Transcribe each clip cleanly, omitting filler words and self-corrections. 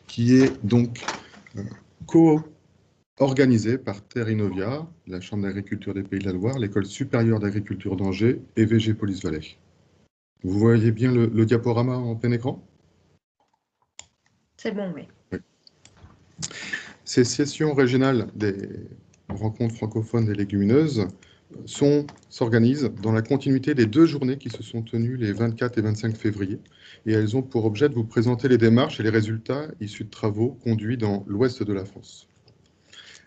qui est donc co-organisée par Terre Innovia, la Chambre d'agriculture des Pays de la Loire, l'École supérieure d'agriculture d'Angers et VG Police Valais. Vous voyez bien le diaporama en plein écran? C'est bon, oui. Ces sessions régionales des rencontres francophones des légumineuses s'organisent dans la continuité des 2 journées qui se sont tenues les 24 et 25 février, et elles ont pour objet de vous présenter les démarches et les résultats issus de travaux conduits dans l'ouest de la France.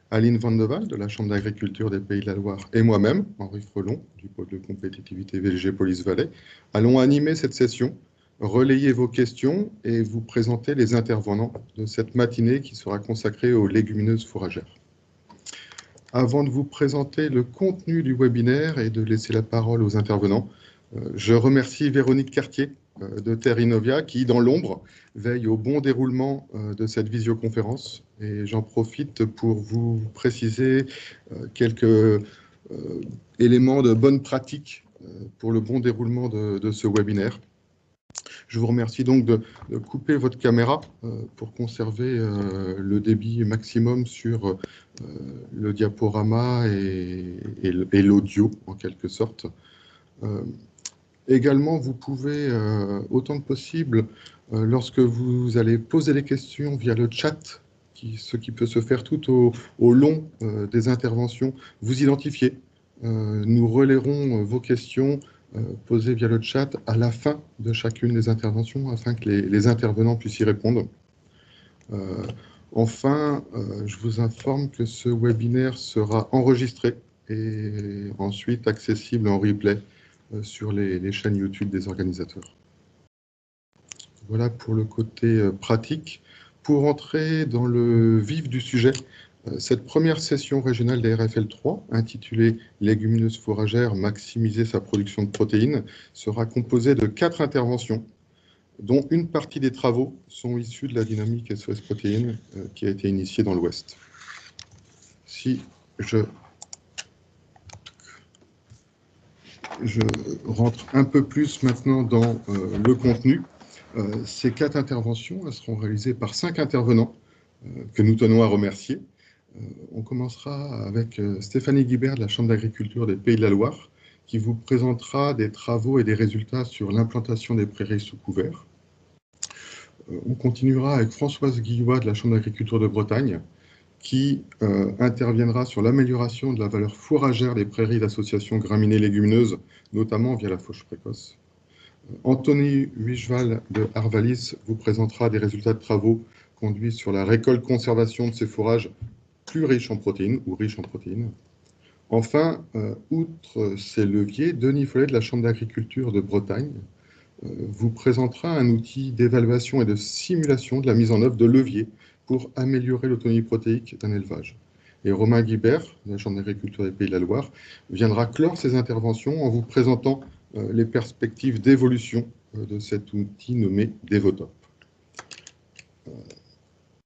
Aline Van de Waal, de la Chambre d'agriculture des Pays de la Loire, et moi-même, Henri Frelon, du pôle de compétitivité VG Police Valais, allons animer cette session, relayer vos questions et vous présenter les intervenants de cette matinée qui sera consacrée aux légumineuses fourragères. Avant de vous présenter le contenu du webinaire et de laisser la parole aux intervenants, je remercie Véronique Cartier de Terre Innovia qui, dans l'ombre, veille au bon déroulement de cette visioconférence. Et j'en profite pour vous préciser quelques éléments de bonne pratique pour le bon déroulement de ce webinaire. Je vous remercie donc de couper votre caméra pour conserver le débit maximum sur le diaporama et l'audio, en quelque sorte. Également, vous pouvez, autant que possible, lorsque vous allez poser des questions via le chat, ce qui peut se faire tout au long des interventions, vous identifier. Nous relayerons vos questions posées via le chat à la fin de chacune des interventions afin que les intervenants puissent y répondre. Enfin, je vous informe que ce webinaire sera enregistré et ensuite accessible en replay sur les chaînes YouTube des organisateurs. Voilà pour le côté pratique. Pour entrer dans le vif du sujet, cette première session régionale des RFL 3, intitulée « Légumineuses fourragères, maximiser sa production de protéines », sera composée de 4 interventions, dont une partie des travaux sont issus de la dynamique SOS Protéines qui a été initiée dans l'Ouest. Si je rentre un peu plus maintenant dans le contenu, ces 4 interventions elles seront réalisées par 5 intervenants que nous tenons à remercier. On commencera avec Stéphanie Guibert de la Chambre d'agriculture des Pays de la Loire, qui vous présentera des travaux et des résultats sur l'implantation des prairies sous couvert. On continuera avec Françoise Guillois de la Chambre d'agriculture de Bretagne, qui interviendra sur l'amélioration de la valeur fourragère des prairies d'associations graminées légumineuses, notamment via la fauche précoce. Anthony Huicheval de Arvalis vous présentera des résultats de travaux conduits sur la récolte-conservation de ces fourrages plus riches en protéines ou riches en protéines. Enfin, outre ces leviers, Denis Follet de la Chambre d'agriculture de Bretagne vous présentera un outil d'évaluation et de simulation de la mise en œuvre de leviers pour améliorer l'autonomie protéique d'un élevage. Et Romain Guibert, de la Chambre d'agriculture des Pays de la Loire, viendra clore ses interventions en vous présentant les perspectives d'évolution de cet outil nommé Devotop.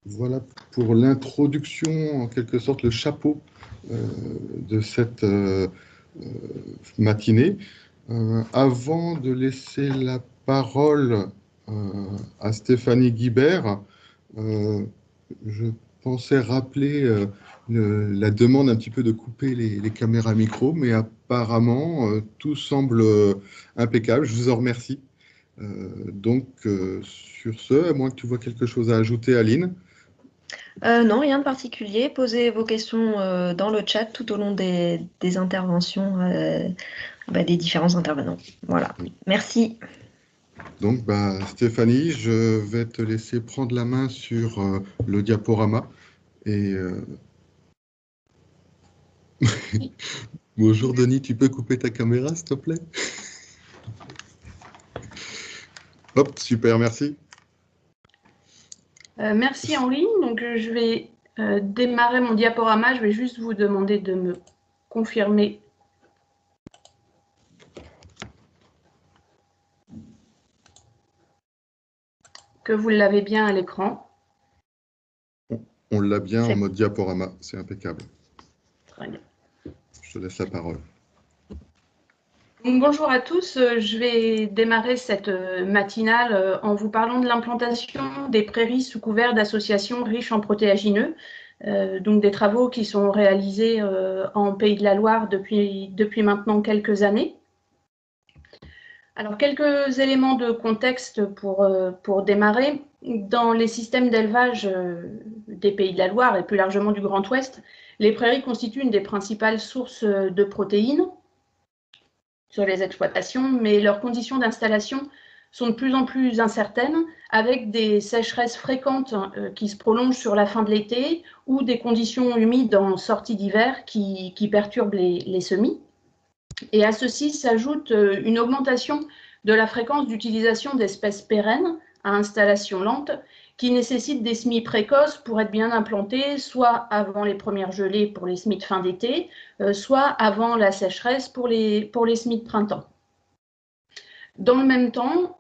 Voilà pour l'introduction, en quelque sorte, le chapeau de cette matinée. Avant de laisser la parole à Stéphanie Guibert, je pensais rappeler la demande un petit peu de couper les caméras micro, mais apparemment, tout semble impeccable. Je vous en remercie. Donc, sur ce, à moins que tu vois quelque chose à ajouter, Aline. Non, rien de particulier. Posez vos questions dans le chat tout au long des interventions des différents intervenants. Voilà. Merci. Donc, Stéphanie, je vais te laisser prendre la main sur le diaporama. Et bonjour Denis, tu peux couper ta caméra, s'il te plaît? Hop, super, merci. Merci Henri. Donc, je vais démarrer mon diaporama. Je vais juste vous demander de me confirmer que vous l'avez bien à l'écran. On l'a bien en mode diaporama, c'est impeccable. Très bien. Je te laisse la parole. Bonjour à tous, je vais démarrer cette matinale en vous parlant de l'implantation des prairies sous couvert d'associations riches en protéagineux, donc des travaux qui sont réalisés en Pays de la Loire depuis maintenant quelques années. Alors, quelques éléments de contexte pour démarrer. Dans les systèmes d'élevage des Pays de la Loire et plus largement du Grand Ouest, les prairies constituent une des principales sources de protéines sur les exploitations, mais leurs conditions d'installation sont de plus en plus incertaines, avec des sécheresses fréquentes qui se prolongent sur la fin de l'été ou des conditions humides en sortie d'hiver qui perturbent les semis. Et à ceci s'ajoute une augmentation de la fréquence d'utilisation d'espèces pérennes à installation lente qui nécessitent des semis précoces pour être bien implantés, soit avant les premières gelées pour les semis de fin d'été, soit avant la sécheresse pour les semis de printemps. Dans le même temps,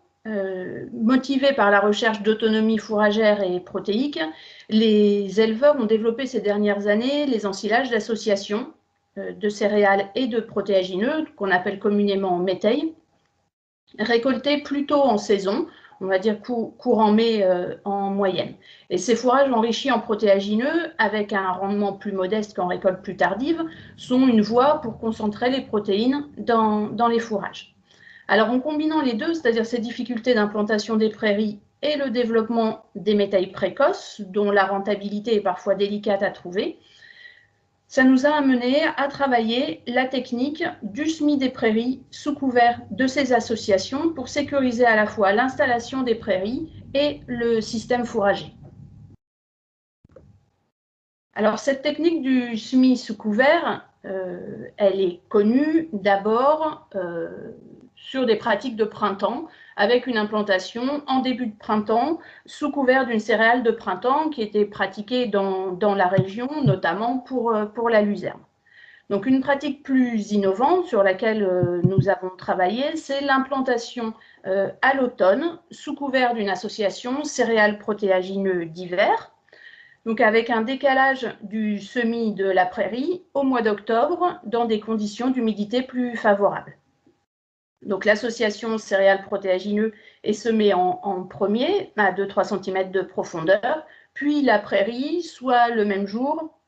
motivés par la recherche d'autonomie fourragère et protéique, les éleveurs ont développé ces dernières années les ensilages d'associations de céréales et de protéagineux, qu'on appelle communément métailles, récoltés plutôt en saison, on va dire courant mai en moyenne. Et ces fourrages enrichis en protéagineux, avec un rendement plus modeste qu'en récolte plus tardive, sont une voie pour concentrer les protéines dans les fourrages. Alors en combinant les deux, c'est-à-dire ces difficultés d'implantation des prairies et le développement des métailles précoces, dont la rentabilité est parfois délicate à trouver, ça nous a amené à travailler la technique du semis des prairies sous couvert de ces associations pour sécuriser à la fois l'installation des prairies et le système fourrager. Alors cette technique du semis sous couvert, elle est connue d'abord sur des pratiques de printemps, avec une implantation en début de printemps, sous couvert d'une céréale de printemps qui était pratiquée dans la région, notamment pour la luzerne. Donc une pratique plus innovante sur laquelle nous avons travaillé, c'est l'implantation à l'automne, sous couvert d'une association céréales protéagineux d'hiver, donc avec un décalage du semis de la prairie au mois d'octobre, dans des conditions d'humidité plus favorables. Donc l'association céréales protéagineux est semée en premier, à 2-3 cm de profondeur, puis la prairie, soit le même jour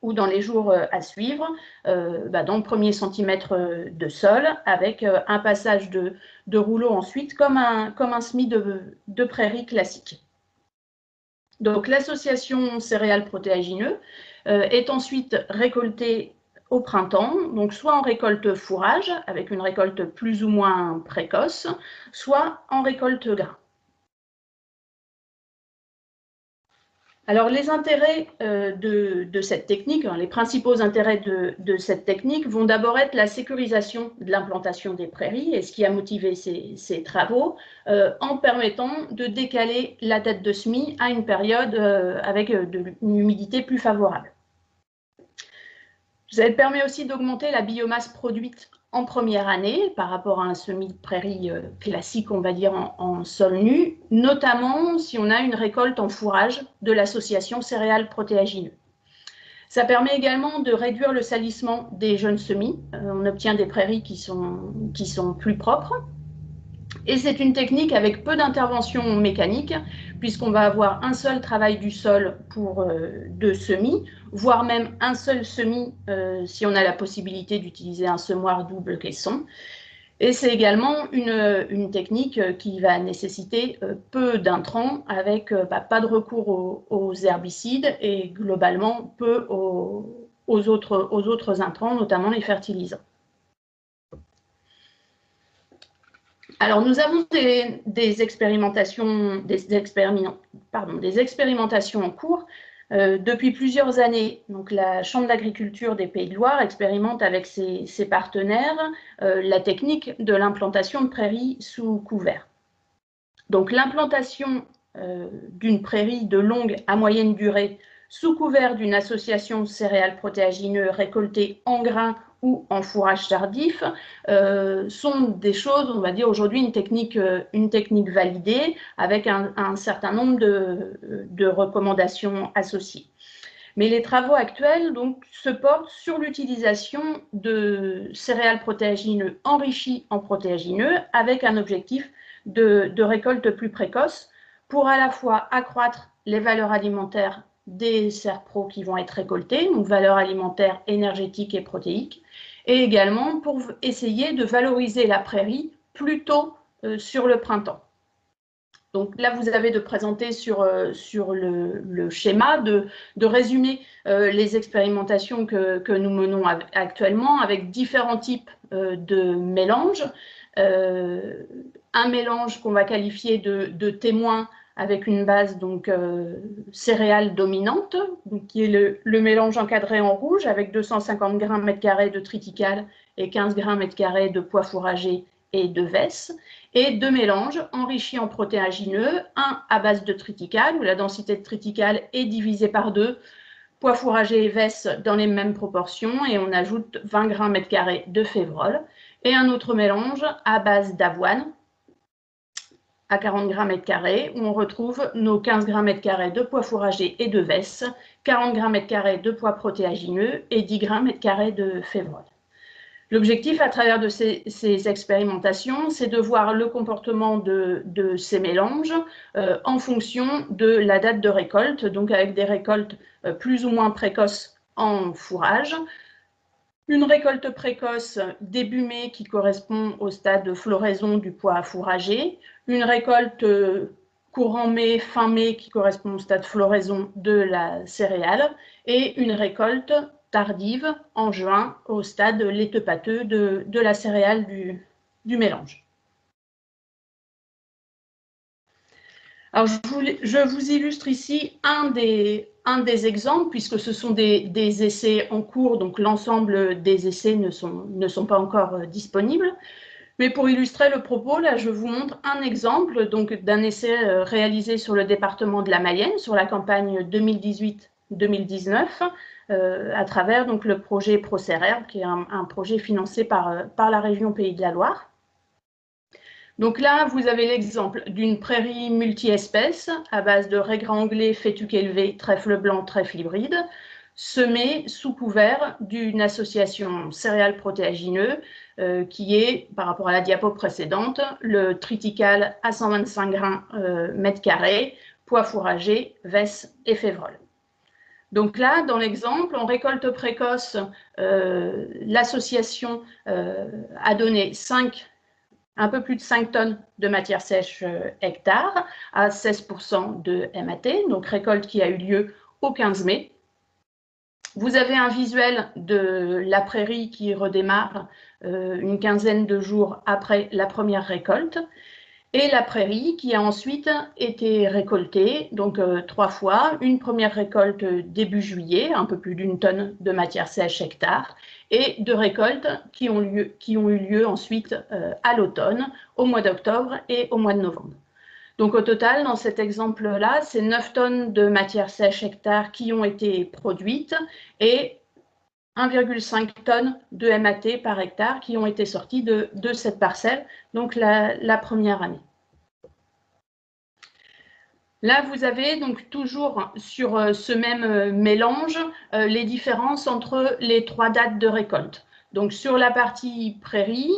ou dans les jours à suivre, dans le premier centimètre de sol, avec un passage de rouleau ensuite, comme un semis de prairie classique. Donc l'association céréales protéagineux est ensuite récoltée au printemps, donc soit en récolte fourrage, avec une récolte plus ou moins précoce, soit en récolte grain. Alors les intérêts de cette technique, les principaux intérêts de cette technique vont d'abord être la sécurisation de l'implantation des prairies, et ce qui a motivé ces travaux, en permettant de décaler la date de semis à une période avec une humidité plus favorable. Ça permet aussi d'augmenter la biomasse produite en première année par rapport à un semis de prairie classique, on va dire, en sol nu, notamment si on a une récolte en fourrage de l'association céréales protéagineux. Ça permet également de réduire le salissement des jeunes semis. On obtient des prairies qui sont plus propres. Et c'est une technique avec peu d'intervention mécanique, puisqu'on va avoir un seul travail du sol pour 2 semis, voire même un seul semis si on a la possibilité d'utiliser un semoir double caisson. Et c'est également une technique qui va nécessiter peu d'intrants, avec pas de recours aux herbicides et globalement peu aux autres intrants, notamment les fertilisants. Alors, nous avons des expérimentations en cours depuis plusieurs années. Donc, la Chambre d'agriculture des Pays de Loire expérimente avec ses partenaires la technique de l'implantation de prairies sous couvert. Donc, l'implantation d'une prairie de longue à moyenne durée sous couvert d'une association céréales protéagineux récoltées en grains ou en fourrage tardif sont des choses, on va dire aujourd'hui une technique validée avec un certain nombre de recommandations associées. Mais les travaux actuels donc, se portent sur l'utilisation de céréales protéagineux enrichies en protéagineux avec un objectif de récolte plus précoce pour à la fois accroître les valeurs alimentaires des serres-pro qui vont être récoltées, donc valeurs alimentaires énergétiques et protéiques, et également pour essayer de valoriser la prairie plus tôt sur le printemps. Donc là, vous avez de présenter sur le schéma, de résumer les expérimentations que nous menons actuellement avec différents types de mélanges. Un mélange qu'on va qualifier de témoin avec une base donc, céréale dominante, donc, qui est le mélange encadré en rouge avec 250 grammes mètre carré de triticale et 15 grammes mètre carré de pois fourragé et de vesse, et deux mélanges enrichis en protéagineux, un à base de triticale, où la densité de triticale est divisée par 2, pois fourragé et vesse dans les mêmes proportions, et on ajoute 20 grammes mètre carré de févrole, et un autre mélange à base d'avoine, à 40 grammes mètre carré, où on retrouve nos 15 grammes mètre carré de pois fourragé et de vesse, 40 grammes mètre carré de pois protéagineux et 10 grammes mètre carré de févrole. L'objectif à travers de ces expérimentations, c'est de voir le comportement de ces mélanges en fonction de la date de récolte, donc avec des récoltes plus ou moins précoces en fourrage. Une récolte précoce début mai qui correspond au stade de floraison du pois fourragé, une récolte courant mai, fin mai qui correspond au stade de floraison de la céréale et une récolte tardive en juin au stade laiteux pâteux de la céréale du mélange. Alors, je vous illustre ici un des exemples, puisque ce sont des essais en cours, donc l'ensemble des essais ne sont pas encore disponibles. Mais pour illustrer le propos, là, je vous montre un exemple d'un essai réalisé sur le département de la Mayenne, sur la campagne 2018-2019, à travers donc, le projet ProCérère, qui est un projet financé par la région Pays de la Loire. Donc là, vous avez l'exemple d'une prairie multi-espèces à base de raigrats anglais, fétuque élevé, trèfle blanc, trèfle hybride, semée sous couvert d'une association céréales protéagineux qui est, par rapport à la diapo précédente, le triticale à 125 grains mètre carré, pois fourragé, vesse et févrole. Donc là, dans l'exemple, en récolte précoce, l'association a donné un peu plus de 5 tonnes de matière sèche hectare à 16% de MAT, donc récolte qui a eu lieu au 15 mai. Vous avez un visuel de la prairie qui redémarre une quinzaine de jours après la première récolte et la prairie qui a ensuite été récoltée, donc 3 fois, une première récolte début juillet, un peu plus d'1 tonne de matière sèche hectare, et 2 récoltes qui ont eu lieu ensuite à l'automne, au mois d'octobre et au mois de novembre. Donc au total, dans cet exemple-là, c'est 9 tonnes de matière sèche hectare qui ont été produites et 1,5 tonnes de MAT par hectare qui ont été sorties de cette parcelle, donc la première année. Là, vous avez donc toujours sur ce même mélange les différences entre les 3 dates de récolte. Donc sur la partie prairie,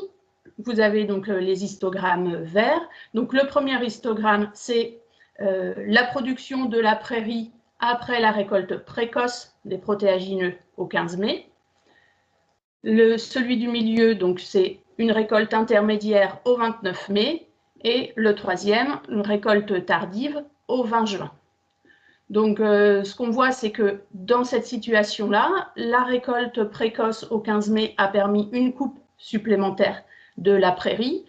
vous avez donc les histogrammes verts. Donc le premier histogramme, c'est la production de la prairie après la récolte précoce des protéagineux au 15 mai. Celui du milieu, donc c'est une récolte intermédiaire au 29 mai. Et le troisième, une récolte tardive au 20 juin. Donc, ce qu'on voit, c'est que dans cette situation-là, la récolte précoce au 15 mai a permis une coupe supplémentaire de la prairie,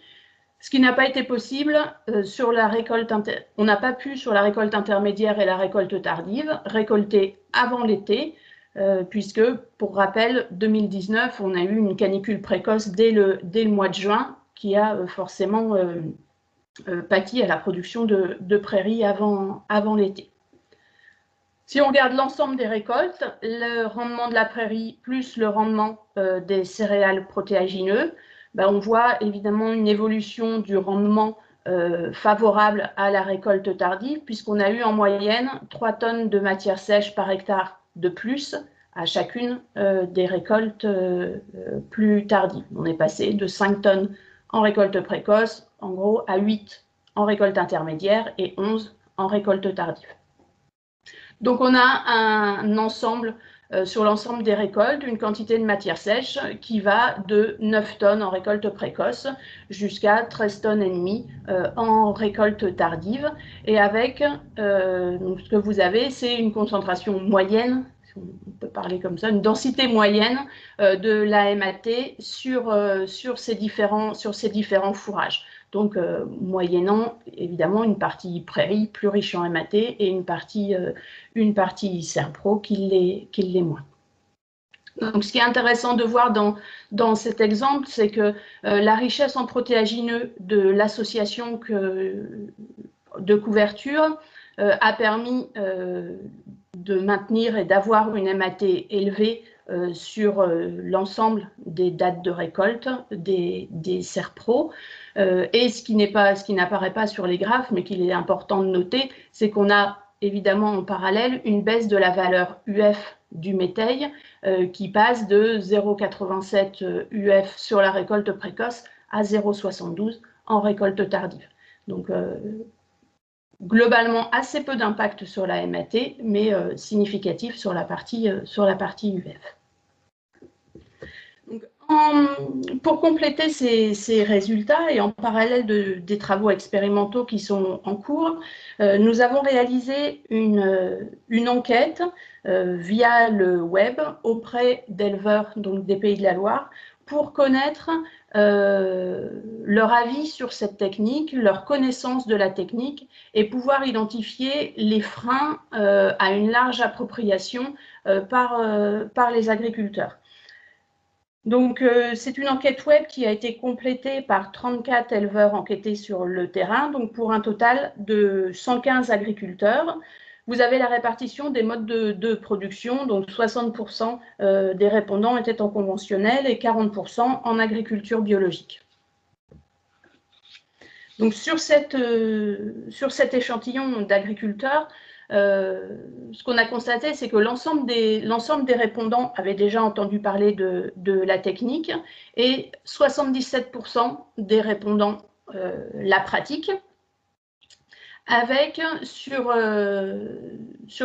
ce qui n'a pas été possible sur la récolte on n'a pas pu sur la récolte intermédiaire et la récolte tardive récolter avant l'été, puisque, pour rappel, 2019, on a eu une canicule précoce dès le mois de juin qui a forcément pâti à la production de prairies avant l'été. Si on regarde l'ensemble des récoltes, le rendement de la prairie plus le rendement des céréales protéagineux, on voit évidemment une évolution du rendement favorable à la récolte tardive, puisqu'on a eu en moyenne 3 tonnes de matière sèche par hectare de plus à chacune des récoltes plus tardives. On est passé de 5 tonnes en récolte précoce, en gros, à 8 en récolte intermédiaire et 11 en récolte tardive. Donc on a un ensemble, sur l'ensemble des récoltes, une quantité de matière sèche qui va de 9 tonnes en récolte précoce jusqu'à 13 tonnes et demie en récolte tardive. Et avec, donc ce que vous avez, c'est une concentration moyenne, si on peut parler comme ça, une densité moyenne de la MAT sur ces différents fourrages. Donc, moyennant évidemment une partie prairie plus riche en MAT et une partie Serpro qui l'est moins. Donc, ce qui est intéressant de voir dans cet exemple, c'est que la richesse en protéagineux de l'association de couverture a permis de maintenir et d'avoir une MAT élevée sur l'ensemble des dates de récolte des Serpro. Et ce qui n'apparaît pas sur les graphes, mais qu'il est important de noter, c'est qu'on a évidemment en parallèle une baisse de la valeur UF du métail qui passe de 0,87 UF sur la récolte précoce à 0,72 en récolte tardive. Donc, globalement, assez peu d'impact sur la MAT, mais significatif sur la partie UF. Donc, pour compléter ces résultats et en parallèle des travaux expérimentaux qui sont en cours, nous avons réalisé une enquête via le web auprès d'éleveurs des Pays de la Loire pour connaître leur avis sur cette technique, leur connaissance de la technique et pouvoir identifier les freins à une large appropriation par les agriculteurs. Donc, c'est une enquête web qui a été complétée par 34 éleveurs enquêtés sur le terrain, donc pour un total de 115 agriculteurs. Vous avez la répartition des modes de production, donc 60% des répondants étaient en conventionnel et 40% en agriculture biologique. Donc, sur cet échantillon d'agriculteurs, ce qu'on a constaté, c'est que l'ensemble des répondants avaient déjà entendu parler de la technique et 77% des répondants la pratiquent, avec sur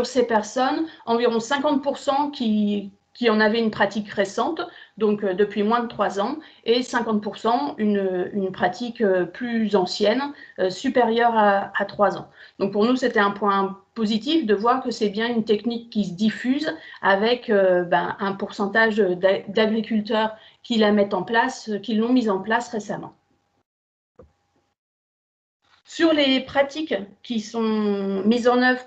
ces personnes environ 50% qui en avaient une pratique récente, donc depuis moins de 3 ans, et 50% une pratique plus ancienne, supérieure à 3 ans. Donc pour nous, c'était un point positif de voir que c'est bien une technique qui se diffuse avec un pourcentage d'agriculteurs qui la mettent en place, qui l'ont mise en place récemment. Sur les pratiques qui sont mises en œuvre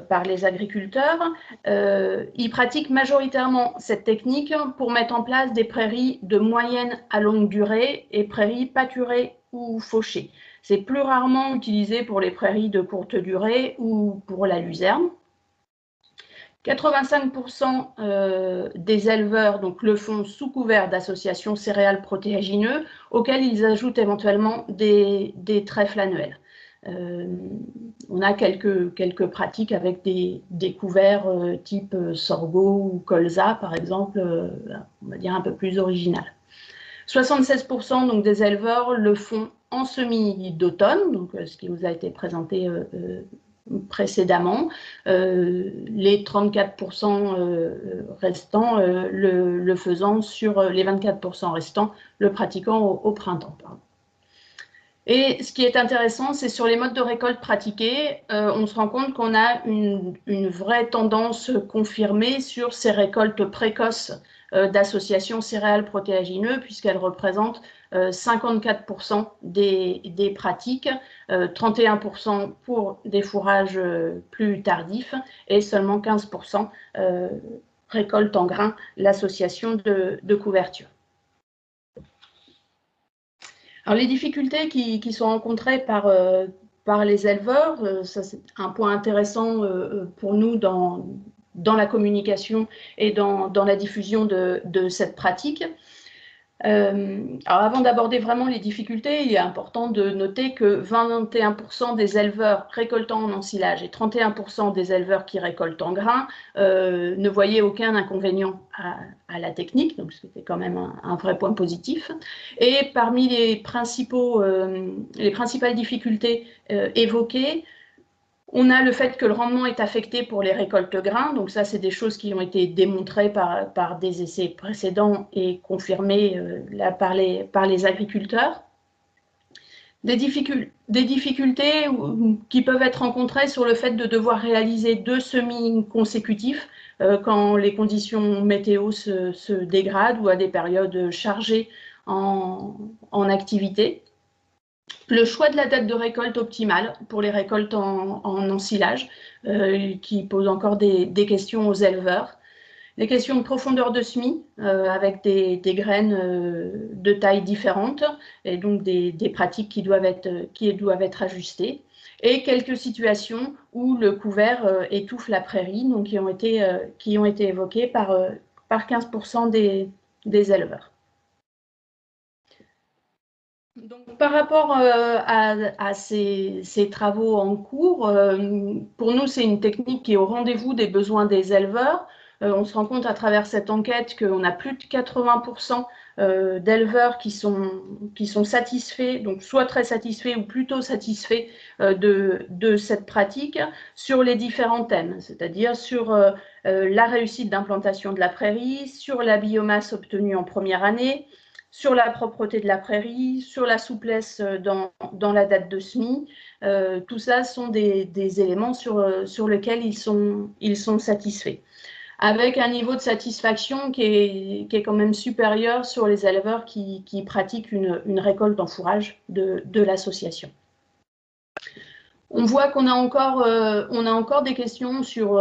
par les agriculteurs, ils pratiquent majoritairement cette technique pour mettre en place des prairies de moyenne à longue durée et prairies pâturées ou fauchées. C'est plus rarement utilisé pour les prairies de courte durée ou pour la luzerne. 85% des éleveurs le font sous couvert d'associations céréales protéagineux auxquelles ils ajoutent éventuellement des trèfles annuels. On a quelques pratiques avec des couverts type sorgho ou colza, par exemple, on va dire un peu plus original. 76% des éleveurs le font en semis d'automne, donc ce qui vous a été présenté précédemment. Les 34% restants le faisant sur les 24% restants, le pratiquant au printemps. Pardon. Et ce qui est intéressant, c'est sur les modes de récolte pratiqués, on se rend compte qu'on a une vraie tendance confirmée sur ces récoltes précoces d'associations céréales protéagineux, puisqu'elles représentent 54% des pratiques, 31% pour des fourrages plus tardifs et seulement 15% récolte en grains l'association de couverture. Alors, les difficultés qui sont rencontrées par les éleveurs, ça c'est un point intéressant pour nous dans la communication et dans la diffusion de cette pratique. Alors avant d'aborder vraiment les difficultés, il est important de noter que 21% des éleveurs récoltant en ensilage et 31% des éleveurs qui récoltent en grains ne voyaient aucun inconvénient à la technique, donc c'était quand même un vrai point positif. Et parmi les principales difficultés évoquées, on a le fait que le rendement est affecté pour les récoltes grains, donc ça c'est des choses qui ont été démontrées par des essais précédents et confirmées là, par les agriculteurs. Des difficultés qui peuvent être rencontrées sur le fait de devoir réaliser 2 semis consécutifs quand les conditions météo se dégradent ou à des périodes chargées en activité. Le choix de la date de récolte optimale pour les récoltes en ensilage, qui pose encore des questions aux éleveurs. Les questions de profondeur de semis, avec des graines de taille différente, et donc des pratiques qui doivent être ajustées. Et quelques situations où le couvert étouffe la prairie, donc qui ont été évoquées par 15% des éleveurs. Donc, par rapport à ces travaux en cours, pour nous, c'est une technique qui est au rendez-vous des besoins des éleveurs. On se rend compte à travers cette enquête qu'on a plus de 80% d'éleveurs qui sont satisfaits, donc soit très satisfaits ou plutôt satisfaits de cette pratique sur les différents thèmes, c'est-à-dire sur la réussite d'implantation de la prairie, sur la biomasse obtenue en première année, sur la propreté de la prairie, sur la souplesse dans la date de semis. Tout ça sont des éléments sur lesquels ils sont satisfaits, avec un niveau de satisfaction qui est quand même supérieur sur les éleveurs qui pratiquent une récolte en fourrage de l'association. On voit qu'on a encore des questions sur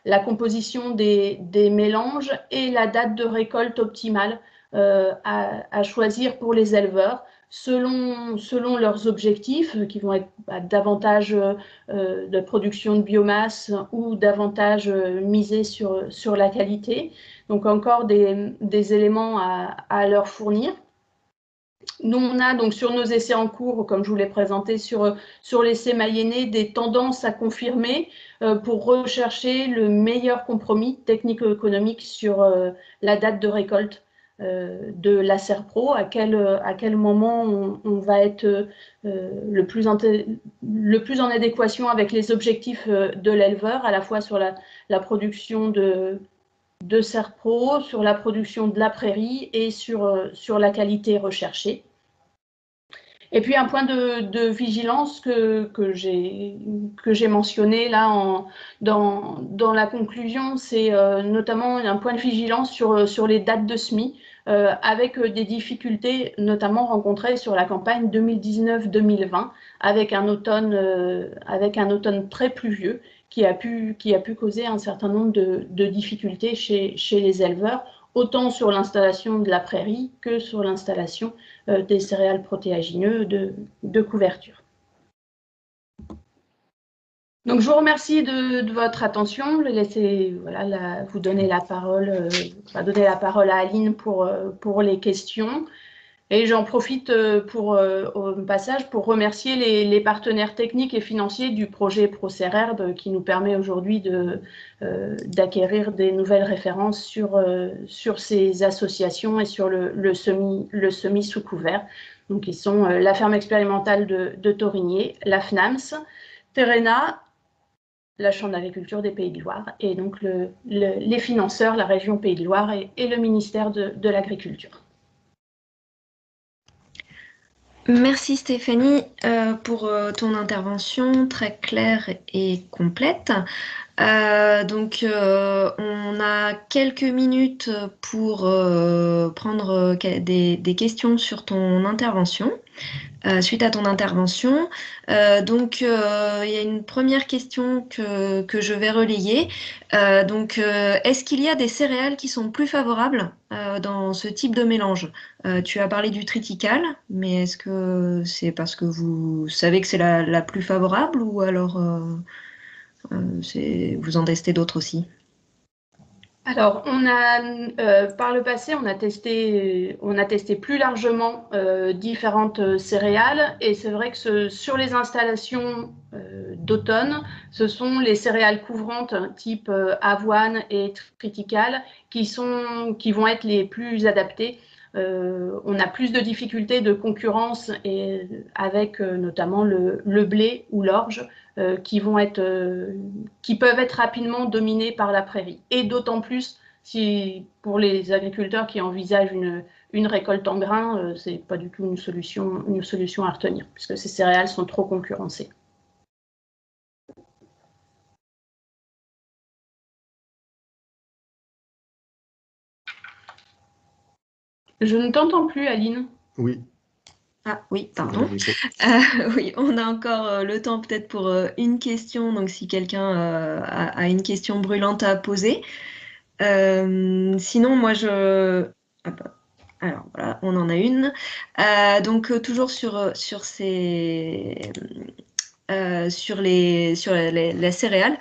la composition des mélanges et la date de récolte optimale à choisir pour les éleveurs selon leurs objectifs, qui vont être davantage de production de biomasse ou davantage misés sur la qualité. Donc encore des éléments à leur fournir. Nous, on a donc sur nos essais en cours, comme je vous l'ai présenté sur l'essai Mayennais, des tendances à confirmer pour rechercher le meilleur compromis technico-économique sur la date de récolte de la Serpro, à quel moment on va être le plus en adéquation avec les objectifs de l'éleveur, à la fois sur la production de Serpro, sur la production de la prairie et sur la qualité recherchée. Et puis un point de vigilance que j'ai mentionné là dans la conclusion, c'est notamment un point de vigilance sur les dates de semis, avec des difficultés notamment rencontrées sur la campagne 2019-2020, avec un automne très pluvieux qui a pu causer un certain nombre de difficultés chez les éleveurs, autant sur l'installation de la prairie que sur l'installation des céréales protéagineux de couverture. Donc, je vous remercie de votre attention. Je vais laisser vous donner la parole, à Aline pour les questions. Et j'en profite au passage pour remercier les partenaires techniques et financiers du projet ProCerHerbe qui nous permet aujourd'hui d'acquérir des nouvelles références sur ces associations et sur le semis sous couvert. Donc, ils sont la ferme expérimentale de Thorigné, la FNAMS, Terrena, la Chambre d'agriculture des Pays de Loire, et donc les financeurs, la région Pays de Loire et le ministère de l'Agriculture. Merci Stéphanie pour ton intervention très claire et complète. Donc on a quelques minutes pour prendre des questions sur ton intervention. Suite à ton intervention. Donc, il y a une première question que je vais relayer. Est-ce qu'il y a des céréales qui sont plus favorables dans ce type de mélange? Tu as parlé du triticale, mais est-ce que c'est parce que vous savez que c'est la plus favorable ou alors vous en testez d'autres aussi? Alors, par le passé, on a testé plus largement différentes céréales, et c'est vrai que sur les installations d'automne, ce sont les céréales couvrantes type avoine et triticale qui vont être les plus adaptées. On a plus de difficultés de concurrence avec notamment le blé ou l'orge, qui peuvent être rapidement dominés par la prairie. Et d'autant plus pour les agriculteurs qui envisagent une récolte en grains, ce n'est pas du tout une solution à retenir, puisque ces céréales sont trop concurrencées. Je ne t'entends plus, Aline. Oui. Ah oui, pardon. Oui, on a encore le temps peut-être pour une question, donc si quelqu'un a une question brûlante à poser. Sinon, moi, alors voilà, on en a une. Donc toujours sur les céréales.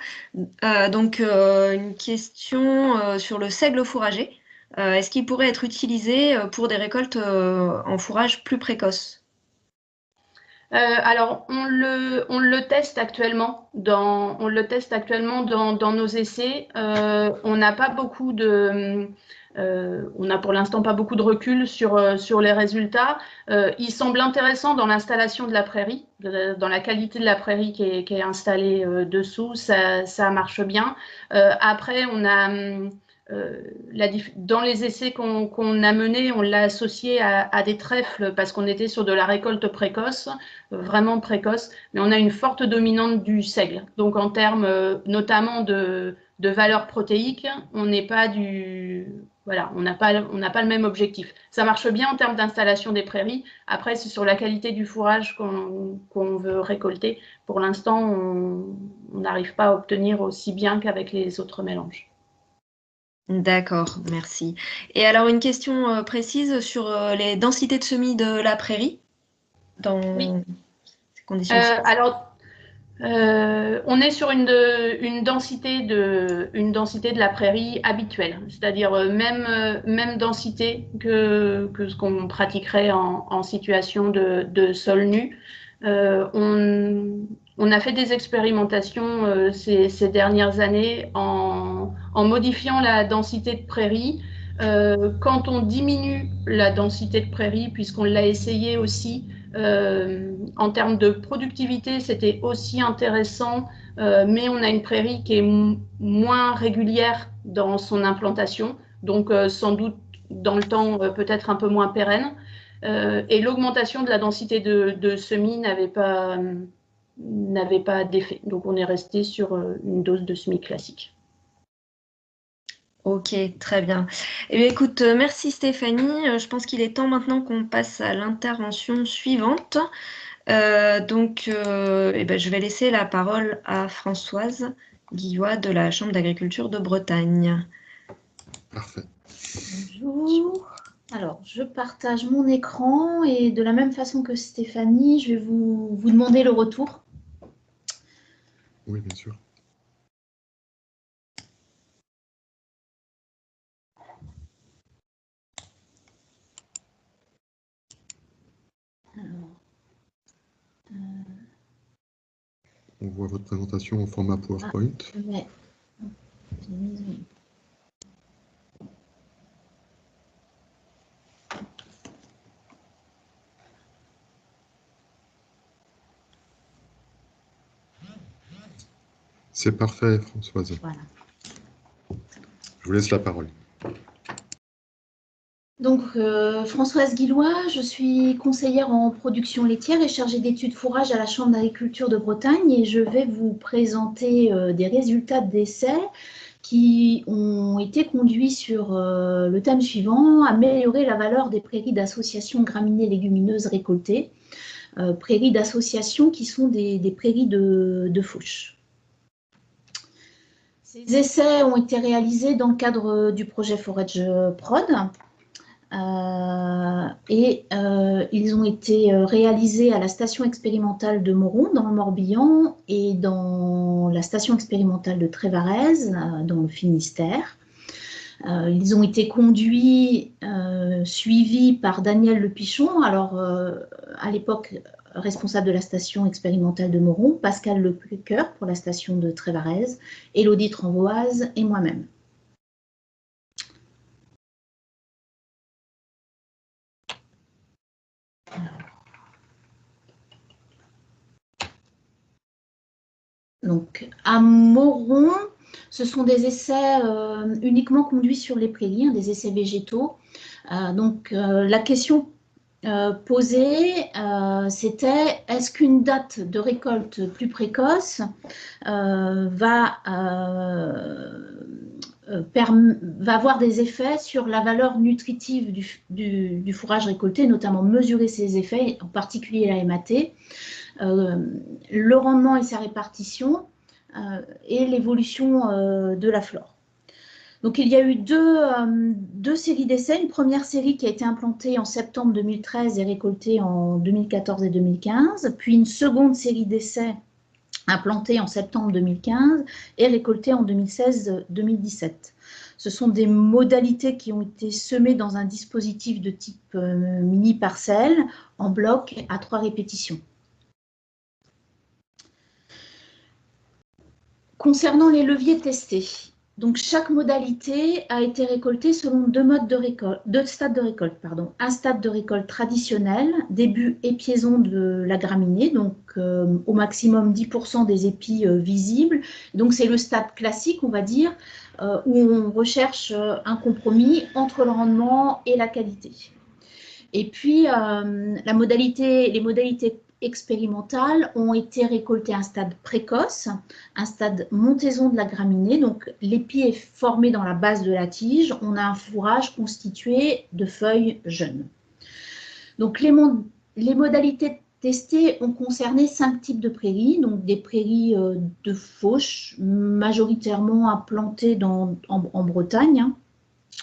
Donc une question sur le seigle fourragé. Est-ce qu'il pourrait être utilisé pour des récoltes en fourrage plus précoces? Alors, on le teste actuellement dans nos essais. On n'a pas beaucoup on n'a pour l'instant pas beaucoup de recul sur les résultats. Il semble intéressant dans l'installation de la prairie, dans la qualité de la prairie qui est installée dessous, ça marche bien. Après, on a dans les essais qu'on a menés, on l'a associé à des trèfles parce qu'on était sur de la récolte précoce, vraiment précoce, mais on a une forte dominante du seigle. Donc en termes notamment de valeur protéique, on n'est pas on n'a pas le même objectif. Ça marche bien en termes d'installation des prairies. Après, c'est sur la qualité du fourrage qu'on veut récolter. Pour l'instant, on n'arrive pas à obtenir aussi bien qu'avec les autres mélanges. D'accord, merci. Et alors une question précise sur les densités de semis de la prairie dans ces conditions. Alors, on est sur une densité de la prairie habituelle, c'est-à-dire même densité que ce qu'on pratiquerait en situation de sol nu. On a fait des expérimentations ces dernières années en modifiant la densité de prairie. Quand on diminue la densité de prairie, puisqu'on l'a essayé aussi, en termes de productivité, c'était aussi intéressant, mais on a une prairie qui est moins régulière dans son implantation, donc sans doute dans le temps peut-être un peu moins pérenne. Et l'augmentation de la densité de semis n'avait pas d'effet. Donc on est resté sur une dose de semis classique. Ok, très bien. Eh bien, écoute, merci Stéphanie. Je pense qu'il est temps maintenant qu'on passe à l'intervention suivante. Donc, je vais laisser la parole à Françoise Guillois de la Chambre d'agriculture de Bretagne. Parfait. Bonjour. Alors, je partage mon écran et de la même façon que Stéphanie, je vais vous demander le retour. Oui, bien sûr. Alors, On voit votre présentation en format PowerPoint. ouais. C'est parfait, Françoise. Voilà. Je vous laisse la parole. Donc, Françoise Guillois, je suis conseillère en production laitière et chargée d'études fourrage à la Chambre d'agriculture de Bretagne, et je vais vous présenter des résultats d'essais qui ont été conduits sur le thème suivant: améliorer la valeur des prairies d'association graminées légumineuses récoltées. Prairies d'association qui sont des prairies de fauche. Ces essais ont été réalisés dans le cadre du projet Forage Prod. Ils ont été réalisés à la station expérimentale de Moron, dans le Morbihan, et dans la station expérimentale de Trévarez, dans le Finistère. Ils ont été conduits, suivis par Daniel Lepichon, alors à l'époque responsable de la station expérimentale de Moron, Pascal Lecoeur pour la station de Trévarez, Élodie Tramboise et moi-même. Donc, à Moron, ce sont des essais uniquement conduits sur les prairies, des essais végétaux. La question posée, c'était est-ce qu'une date de récolte plus précoce va avoir des effets sur la valeur nutritive du fourrage récolté, notamment mesurer ses effets, en particulier la MAT, le rendement et sa répartition, et l'évolution de la flore. Donc il y a eu deux séries d'essais, une première série qui a été implantée en septembre 2013 et récoltée en 2014 et 2015, puis une seconde série d'essais implantée en septembre 2015 et récoltée en 2016-2017. Ce sont des modalités qui ont été semées dans un dispositif de type mini-parcelle en bloc à 3 répétitions. Concernant les leviers testés, donc chaque modalité a été récoltée selon deux stades de récolte. Un stade de récolte traditionnel, début épiaison de la graminée, donc au maximum 10% des épis visibles. Donc c'est le stade classique, on va dire, où on recherche un compromis entre le rendement et la qualité. Et puis les modalités expérimentales ont été récoltées à un stade précoce, un stade montaison de la graminée. Donc, l'épi est formé dans la base de la tige. On a un fourrage constitué de feuilles jeunes. Donc, les modalités testées ont concerné 5 types de prairies. Donc, des prairies de fauche, majoritairement implantées en Bretagne,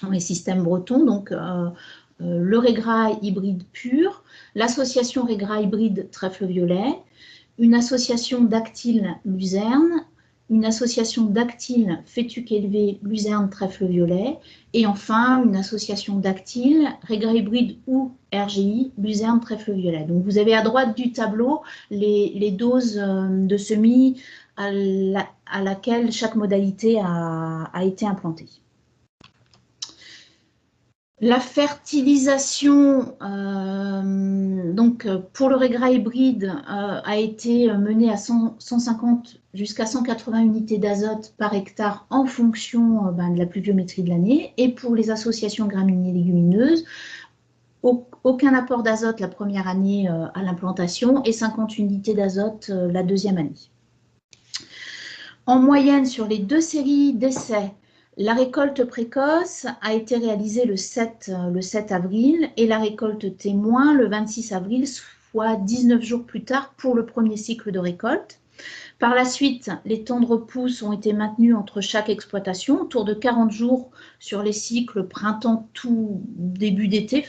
dans les systèmes bretons. Donc, le raigrail hybride pur, l'association raigrail hybride trèfle-violet, une association dactyle luzerne, une association dactyle fétuque élevé luzerne trèfle-violet, et enfin une association dactyle raigrail hybride ou RGI luzerne trèfle-violet. Donc vous avez à droite du tableau les doses de semis à laquelle chaque modalité a été implantée. La fertilisation, donc pour le raigrail hybride, a été menée à 150 jusqu'à 180 unités d'azote par hectare en fonction de la pluviométrie de l'année. Et pour les associations graminées légumineuses, aucun apport d'azote la première année à l'implantation et 50 unités d'azote la deuxième année. En moyenne, sur les 2 séries d'essais, la récolte précoce a été réalisée le 7 avril et la récolte témoin le 26 avril, soit 19 jours plus tard pour le premier cycle de récolte. Par la suite, les temps de repousse ont été maintenus entre chaque exploitation, autour de 40 jours sur les cycles printemps tout début d'été.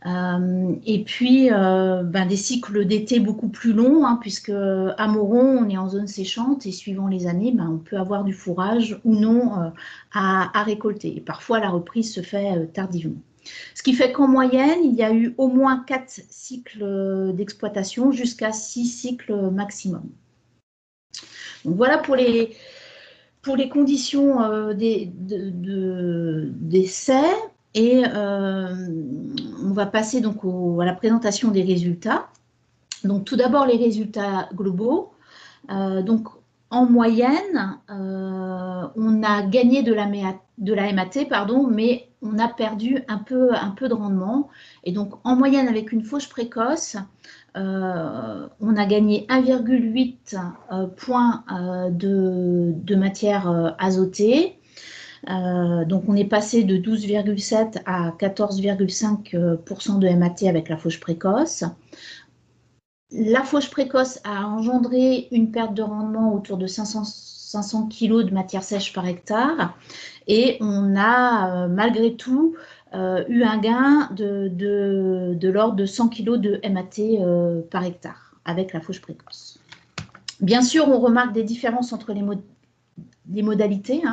Et puis des cycles d'été beaucoup plus longs, puisque à Moron, on est en zone séchante et suivant les années, on peut avoir du fourrage ou non à récolter. Et parfois, la reprise se fait tardivement. Ce qui fait qu'en moyenne, il y a eu au moins 4 cycles d'exploitation jusqu'à 6 cycles maximum. Donc voilà pour les conditions d'essai. Et on va passer donc à la présentation des résultats. Donc tout d'abord les résultats globaux. Donc en moyenne, on a gagné de la MAT, mais on a perdu un peu de rendement. Et donc en moyenne avec une fauche précoce, on a gagné 1,8 points de matière azotée. Donc on est passé de 12,7 à 14,5% de MAT avec la fauche précoce. La fauche précoce a engendré une perte de rendement autour de 500 kg de matière sèche par hectare et on a malgré tout eu un gain de l'ordre de 100 kg de MAT par hectare avec la fauche précoce. Bien sûr, on remarque des différences entre les modalités.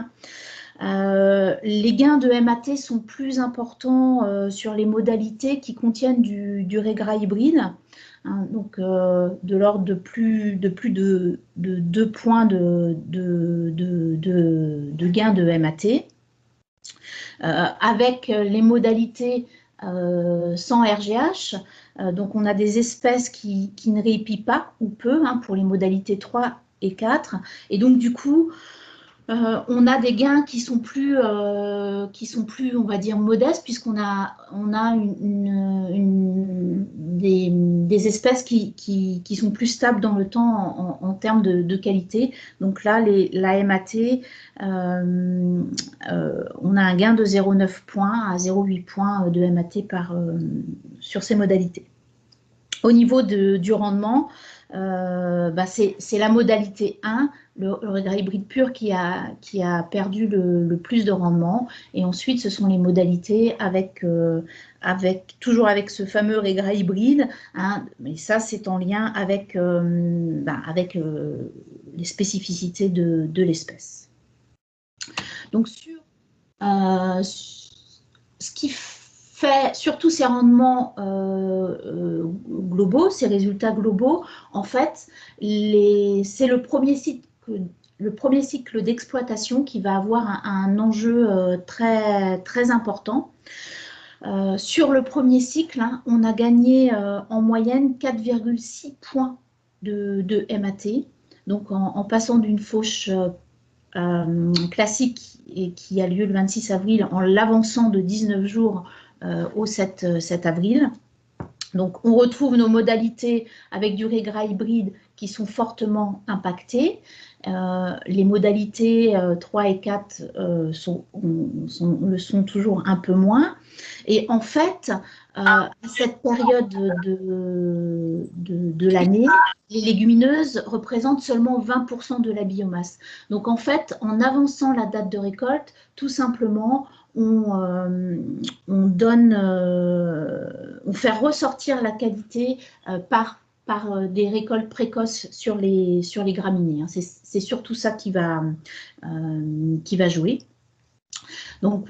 Les gains de MAT sont plus importants sur les modalités qui contiennent du régras hybride, hein, donc de l'ordre de plus de 2 points de gains de MAT. Avec les modalités sans RGH, donc on a des espèces qui ne réépient pas ou peu, hein, pour les modalités 3 et 4, et donc du coup on a des gains qui sont plus, on va dire, modestes, puisqu'on a des espèces qui sont plus stables dans le temps en termes de qualité. Donc là, la MAT, on a un gain de 0,9 points à 0,8 points de MAT sur ces modalités. Au niveau du rendement, c'est la modalité 1, le régras hybride pur, qui a perdu le plus de rendement. Et ensuite, ce sont les modalités toujours avec ce fameux régras hybride, hein, mais ça, c'est en lien avec les spécificités de l'espèce. Donc, sur ce qui fait surtout ces rendements globaux, ces résultats globaux, en fait, c'est le premier cycle d'exploitation qui va avoir un enjeu très, très important. Sur le premier cycle, hein, on a gagné en moyenne 4,6 points de MAT, donc en passant d'une fauche classique et qui a lieu le 26 avril en l'avançant de 19 jours au 7 avril. Donc, on retrouve nos modalités avec du régras hybride qui sont fortement impactées. Les modalités 3 et 4 le sont toujours un peu moins. Et en fait, à cette période de l'année, les légumineuses représentent seulement 20% de la biomasse. Donc, en fait, en avançant la date de récolte, tout simplement, on fait ressortir la qualité par des récoltes précoces sur les graminées, hein. C'est surtout ça qui va jouer. Donc,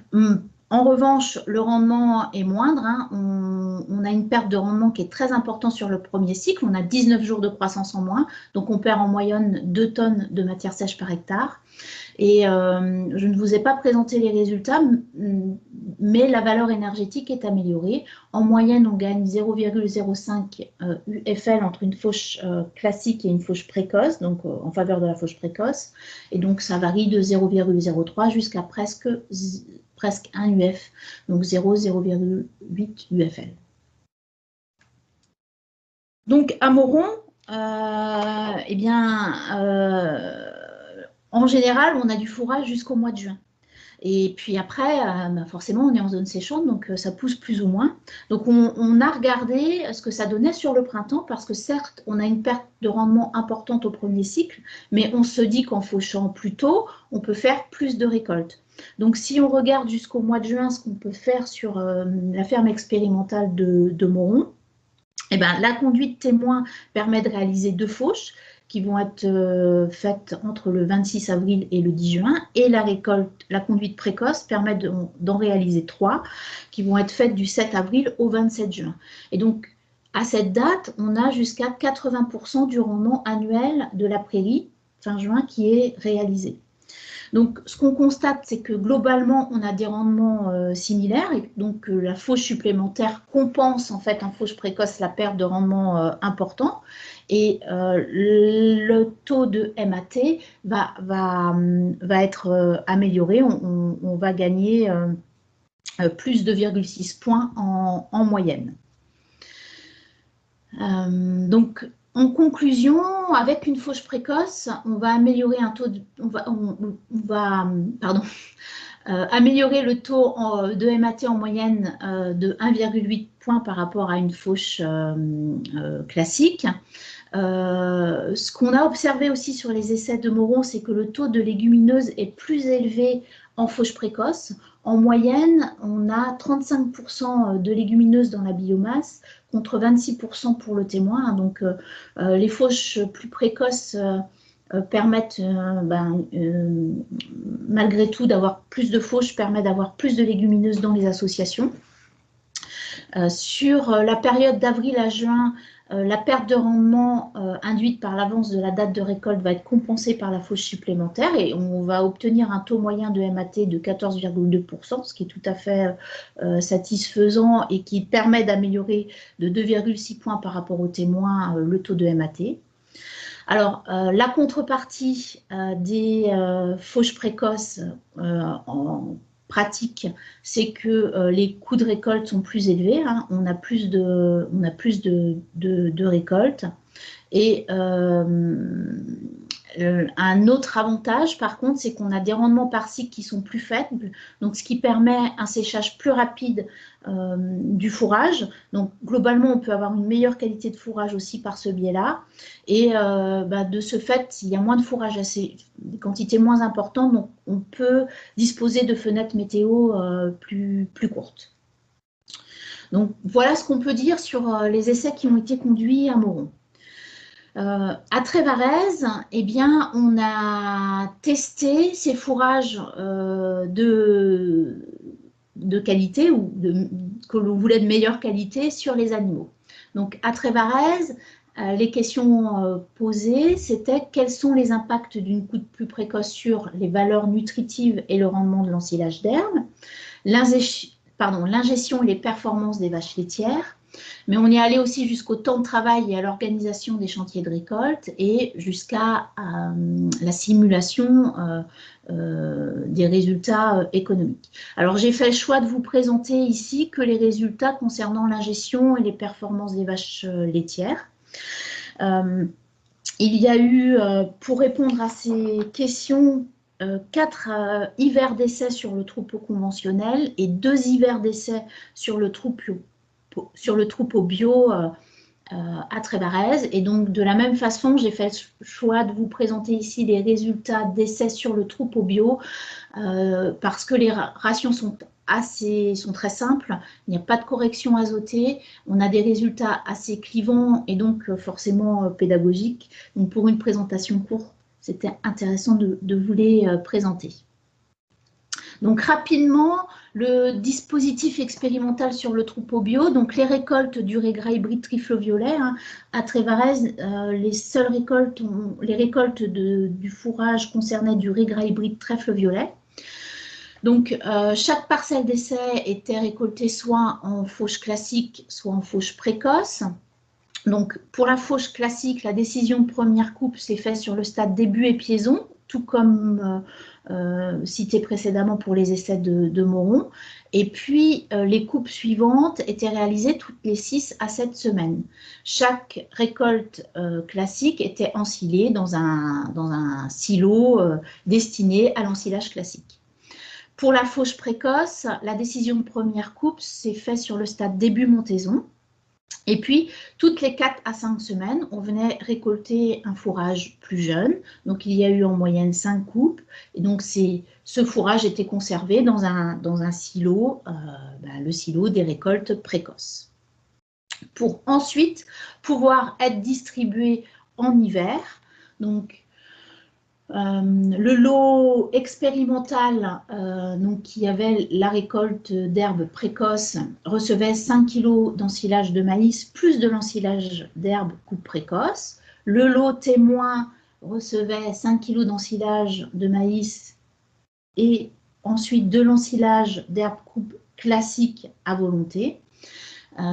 en revanche, le rendement est moindre, hein. On a une perte de rendement qui est très importante sur le premier cycle. On a 19 jours de croissance en moins, donc on perd en moyenne 2 tonnes de matière sèche par hectare. Et je ne vous ai pas présenté les résultats, mais la valeur énergétique est améliorée. En moyenne, on gagne 0,05 UFL entre une fauche classique et une fauche précoce, donc en faveur de la fauche précoce. Et donc, ça varie de 0,03 jusqu'à presque 1 UF, donc 0,8 UFL. Donc, à Moron, en général, on a du fourrage jusqu'au mois de juin. Et puis après, forcément, on est en zone séchante, donc ça pousse plus ou moins. Donc, on a regardé ce que ça donnait sur le printemps, parce que certes, on a une perte de rendement importante au premier cycle, mais on se dit qu'en fauchant plus tôt, on peut faire plus de récoltes. Donc, si on regarde jusqu'au mois de juin ce qu'on peut faire sur la ferme expérimentale de Moron, eh ben, la conduite témoin permet de réaliser 2 fauches qui vont être faites entre le 26 avril et le 10 juin. Et la conduite précoce permet d'en réaliser 3 qui vont être faites du 7 avril au 27 juin. Et donc, à cette date, on a jusqu'à 80% du rendement annuel de la prairie, fin juin, qui est réalisé. Donc, ce qu'on constate, c'est que globalement, on a des rendements similaires, et donc la fauche supplémentaire compense en fait en fauche précoce la perte de rendement important, et le taux de MAT va être amélioré. On va gagner plus de 2,6 points en moyenne. Donc, en conclusion, avec une fauche précoce, on va améliorer améliorer le taux de MAT en moyenne de 1,8 points par rapport à une fauche classique. Ce qu'on a observé aussi sur les essais de Moron, c'est que le taux de légumineuses est plus élevé en fauche précoce. En moyenne, on a 35% de légumineuses dans la biomasse contre 26% pour le témoin. Donc, les fauches plus précoces permettent malgré tout d'avoir plus de fauches, permet d'avoir plus de légumineuses dans les associations. Sur la période d'avril à juin, la perte de rendement induite par l'avance de la date de récolte va être compensée par la fauche supplémentaire et on va obtenir un taux moyen de MAT de 14,2%, ce qui est tout à fait satisfaisant et qui permet d'améliorer de 2,6 points par rapport aux témoins le taux de MAT. Alors, la contrepartie des fauches précoces en pratique, c'est que les coûts de récolte sont plus élevés, hein. On a plus de récoltes. Et un autre avantage, par contre, c'est qu'on a des rendements par cycle qui sont plus faibles, donc ce qui permet un séchage plus rapide du fourrage. Donc, globalement, on peut avoir une meilleure qualité de fourrage aussi par ce biais-là. Et de ce fait, il y a moins de fourrage, des quantités moins importantes, donc on peut disposer de fenêtres météo plus courtes. Donc, voilà ce qu'on peut dire sur les essais qui ont été conduits à Moron. À Trévarez, eh bien, on a testé ces fourrages de qualité ou que l'on voulait de meilleure qualité sur les animaux. Donc, à Trévarez, les questions posées, c'était quels sont les impacts d'une coude plus précoce sur les valeurs nutritives et le rendement de l'ensilage d'herbe, l'ingestion et les performances des vaches laitières. Mais on est allé aussi jusqu'au temps de travail et à l'organisation des chantiers de récolte et jusqu'à la simulation des résultats économiques. Alors, j'ai fait le choix de vous présenter ici que les résultats concernant l'ingestion et les performances des vaches laitières. Il y a eu, pour répondre à ces questions, 4 hivers d'essais sur le troupeau conventionnel et 2 hivers d'essais sur le troupeau bio à Trévarez. Et donc, de la même façon, j'ai fait le choix de vous présenter ici les résultats d'essais sur le troupeau bio parce que les rations sont très simples, il n'y a pas de correction azotée, on a des résultats assez clivants et donc forcément pédagogiques. Donc, pour une présentation courte, c'était intéressant de vous les présenter. Donc, rapidement, le dispositif expérimental sur le troupeau bio, donc les récoltes du régras hybride trifle-violet, hein, à Trévarez, les récoltes du fourrage concernaient du régras hybride trèfle-violet. Donc, chaque parcelle d'essai était récoltée soit en fauche classique, soit en fauche précoce. Donc, pour la fauche classique, la décision de première coupe s'est faite sur le stade début épiaison, tout comme cité précédemment pour les essais de Moron. Et puis, les coupes suivantes étaient réalisées toutes les 6 à 7 semaines. Chaque récolte classique était ensilée dans un silo destiné à l'ensilage classique. Pour la fauche précoce, la décision de première coupe s'est faite sur le stade début montaison. Et puis, toutes les 4 à 5 semaines, on venait récolter un fourrage plus jeune. Donc, il y a eu en moyenne 5 coupes. Et donc, ce fourrage était conservé dans un silo, le silo des récoltes précoces. Pour ensuite pouvoir être distribué en hiver. Donc, le lot expérimental qui avait la récolte d'herbes précoces recevait 5 kg d'ensilage de maïs plus de l'ensilage d'herbes coupe précoce. Le lot témoin recevait 5 kg d'ensilage de maïs et ensuite de l'ensilage d'herbes coupe classique à volonté.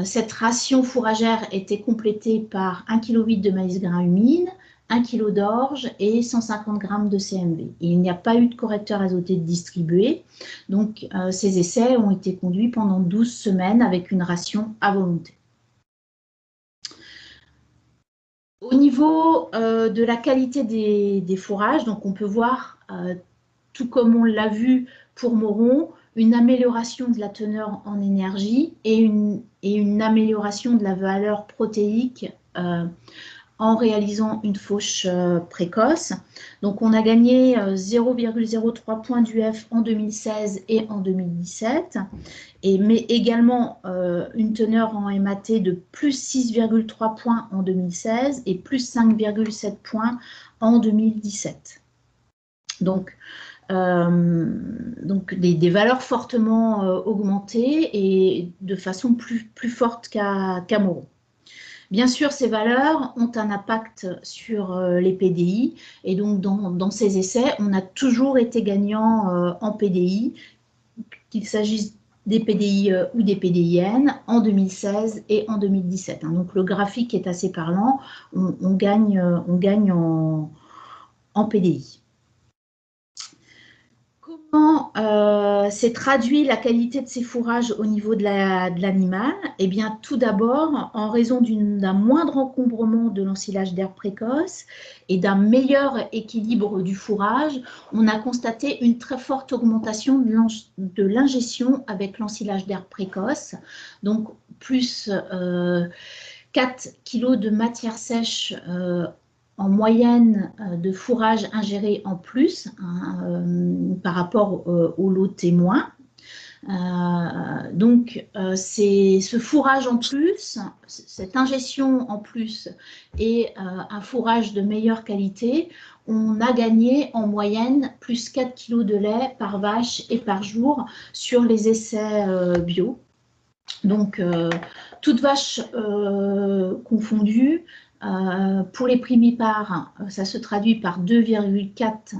Cette ration fourragère était complétée par 1,8 kg de maïs grain humide, 1 kg d'orge et 150 g de CMV. Il n'y a pas eu de correcteur azoté distribué, donc ces essais ont été conduits pendant 12 semaines avec une ration à volonté. Au niveau de la qualité des fourrages, donc on peut voir, tout comme on l'a vu pour Moron, une amélioration de la teneur en énergie et une amélioration de la valeur protéique en réalisant une fauche précoce. Donc, on a gagné 0,03 points d'UF en 2016 et en 2017, mais également une teneur en MAT de plus 6,3 points en 2016 et plus 5,7 points en 2017. Donc des valeurs fortement augmentées et de façon plus forte qu'à Moreau. Bien sûr, ces valeurs ont un impact sur les PDI et donc dans ces essais, on a toujours été gagnant en PDI, qu'il s'agisse des PDI ou des PDIN en 2016 et en 2017. Donc le graphique est assez parlant, on gagne en PDI. Comment s'est traduit la qualité de ces fourrages au niveau de l'animal? Eh bien, tout d'abord, en raison d'un moindre encombrement de l'ensilage d'herbe précoce et d'un meilleur équilibre du fourrage, on a constaté une très forte augmentation de l'ingestion avec l'ensilage d'herbe précoce, donc plus 4 kg de matière sèche en moyenne de fourrage ingéré en plus par rapport au lot témoin. Donc, ce fourrage en plus, cette ingestion en plus et un fourrage de meilleure qualité, on a gagné en moyenne plus 4 kg de lait par vache et par jour sur les essais bio. Donc, toutes vaches confondues. Pour les primipares, ça se traduit par 2,4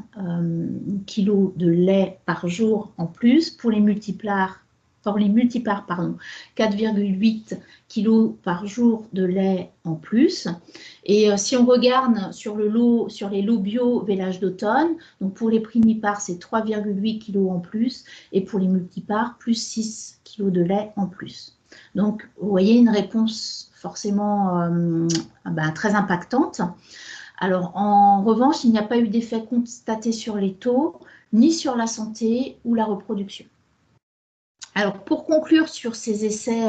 kg de lait par jour en plus. Pour les multipares, 4,8 kg par jour de lait en plus. Et si on regarde sur les lots bio vélage d'automne, donc pour les primipares, c'est 3,8 kg en plus, et pour les multipares, plus 6 kg de lait en plus. Donc, vous voyez une réponse forcément très impactante. Alors, en revanche, il n'y a pas eu d'effet constaté sur les taux, ni sur la santé ou la reproduction. Alors, pour conclure sur ces essais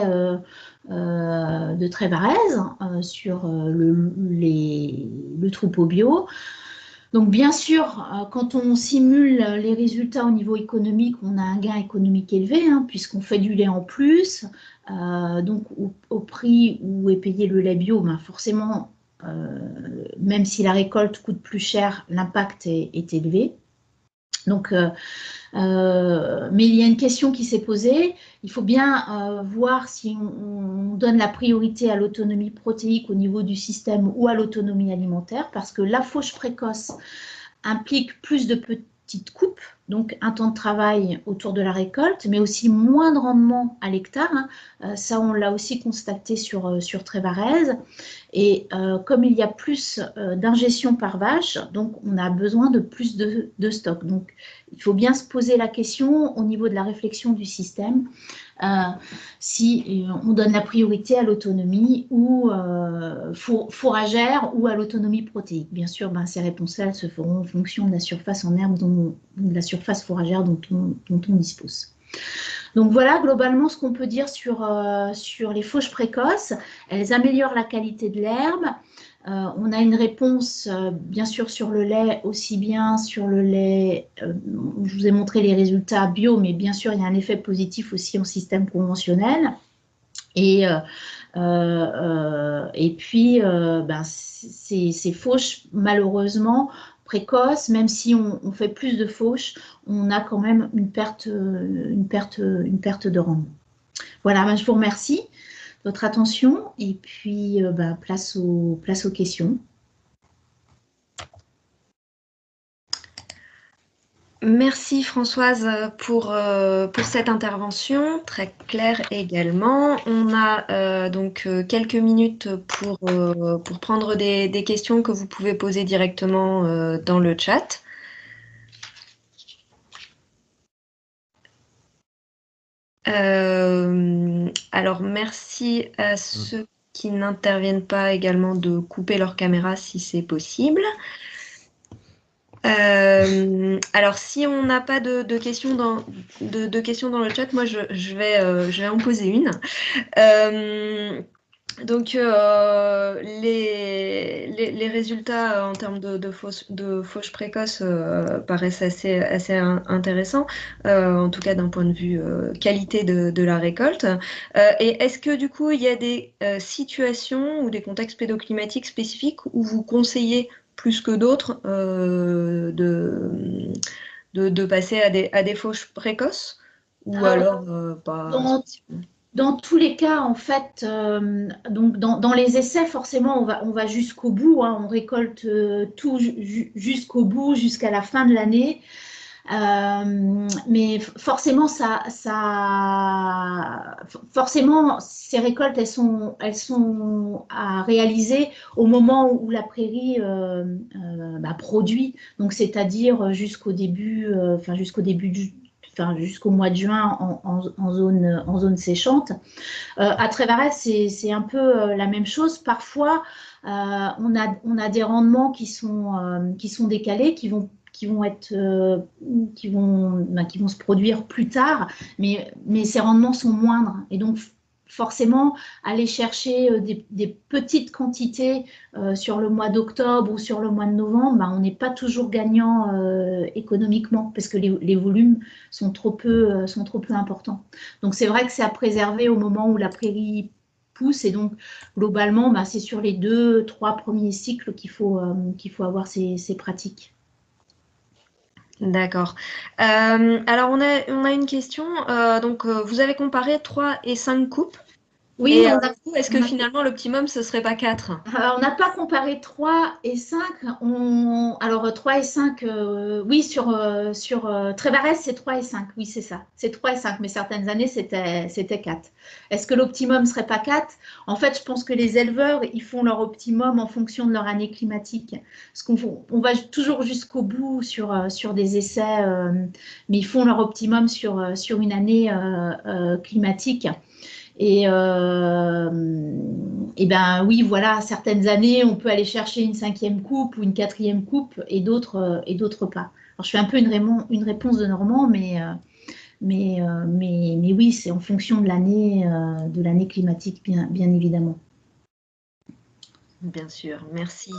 de Trévarez, sur le troupeau bio, donc bien sûr, quand on simule les résultats au niveau économique, on a un gain économique élevé, puisqu'on fait du lait en plus. Donc au prix où est payé le lait bio, forcément, même si la récolte coûte plus cher, l'impact est élevé. Donc, mais il y a une question qui s'est posée. Il faut bien voir si on donne la priorité à l'autonomie protéique au niveau du système ou à l'autonomie alimentaire, parce que la fauche précoce implique plus de petites coupes, donc un temps de travail autour de la récolte, mais aussi moins de rendement à l'hectare. Ça, on l'a aussi constaté sur Trévarez. Et comme il y a plus d'ingestion par vache, donc on a besoin de plus de stock. Donc, il faut bien se poser la question au niveau de la réflexion du système, si on donne la priorité à l'autonomie ou fourragère ou à l'autonomie protéique. Bien sûr, ces réponses-là, elles se feront en fonction de la surface en herbe, de la surface fourragère dont on dispose. Donc voilà, globalement, ce qu'on peut dire sur les fauches précoces. Elles améliorent la qualité de l'herbe. On a une réponse, bien sûr, sur le lait, aussi bien sur le lait, je vous ai montré les résultats bio, mais bien sûr, il y a un effet positif aussi en système conventionnel. Et puis, ces fauches, malheureusement, précoces, même si on fait plus de fauches, on a quand même une perte de rendement. Voilà, je vous remercie de votre attention et puis place aux questions. Merci Françoise pour cette intervention, très claire également. On a donc quelques minutes pour prendre des questions que vous pouvez poser directement dans le chat. Alors merci à ceux qui n'interviennent pas également de couper leur caméra si c'est possible. Alors, si on n'a pas de questions dans le chat, moi je vais en poser une. Donc, les résultats en termes de fauches précoces paraissent assez intéressants, en tout cas d'un point de vue qualité de la récolte. Et est-ce que du coup, il y a des situations ou des contextes pédoclimatiques spécifiques où vous conseillez plus que d'autres de passer à des fauches précoces ou alors pas spécialement. Dans tous les cas, en fait, donc dans les essais, forcément, on va jusqu'au bout, hein, on récolte tout jusqu'au bout, jusqu'à la fin de l'année. Mais forcément, forcément, ces récoltes, elles sont à réaliser au moment où la prairie produit. Donc, c'est-à-dire jusqu'au début jusqu'au mois de juin en zone séchante. À Trévarez, c'est un peu la même chose. Parfois, on a des rendements qui sont décalés, qui vont se produire plus tard, mais ces rendements sont moindres. Et donc, forcément, aller chercher des petites quantités sur le mois d'octobre ou sur le mois de novembre, on n'est pas toujours gagnant économiquement parce que les volumes sont trop peu importants. Donc, c'est vrai que c'est à préserver au moment où la prairie pousse. Et donc, globalement, c'est sur les 2-3 premiers cycles qu'il faut avoir ces pratiques. D'accord. Alors, on a une question. Donc, vous avez comparé 3 et 5 coupes. Oui, et est-ce que finalement, l'optimum, ce ne serait pas 4? Alors, on n'a pas comparé 3 et 5. Alors, 3 et 5, oui, sur Trévarez, c'est 3 et 5. Oui, c'est ça. C'est 3 et 5, mais certaines années, c'était 4. Est-ce que l'optimum ne serait pas 4? En fait, je pense que les éleveurs, ils font leur optimum en fonction de leur année climatique. Parce qu'on va toujours jusqu'au bout sur des essais, mais ils font leur optimum sur une année climatique. Et ben oui, voilà, certaines années, on peut aller chercher une 5e coupe ou une 4e coupe et d'autres pas. Alors, je fais un peu une réponse de Normand, mais oui, c'est en fonction de l'année climatique, bien évidemment. Bien sûr, merci.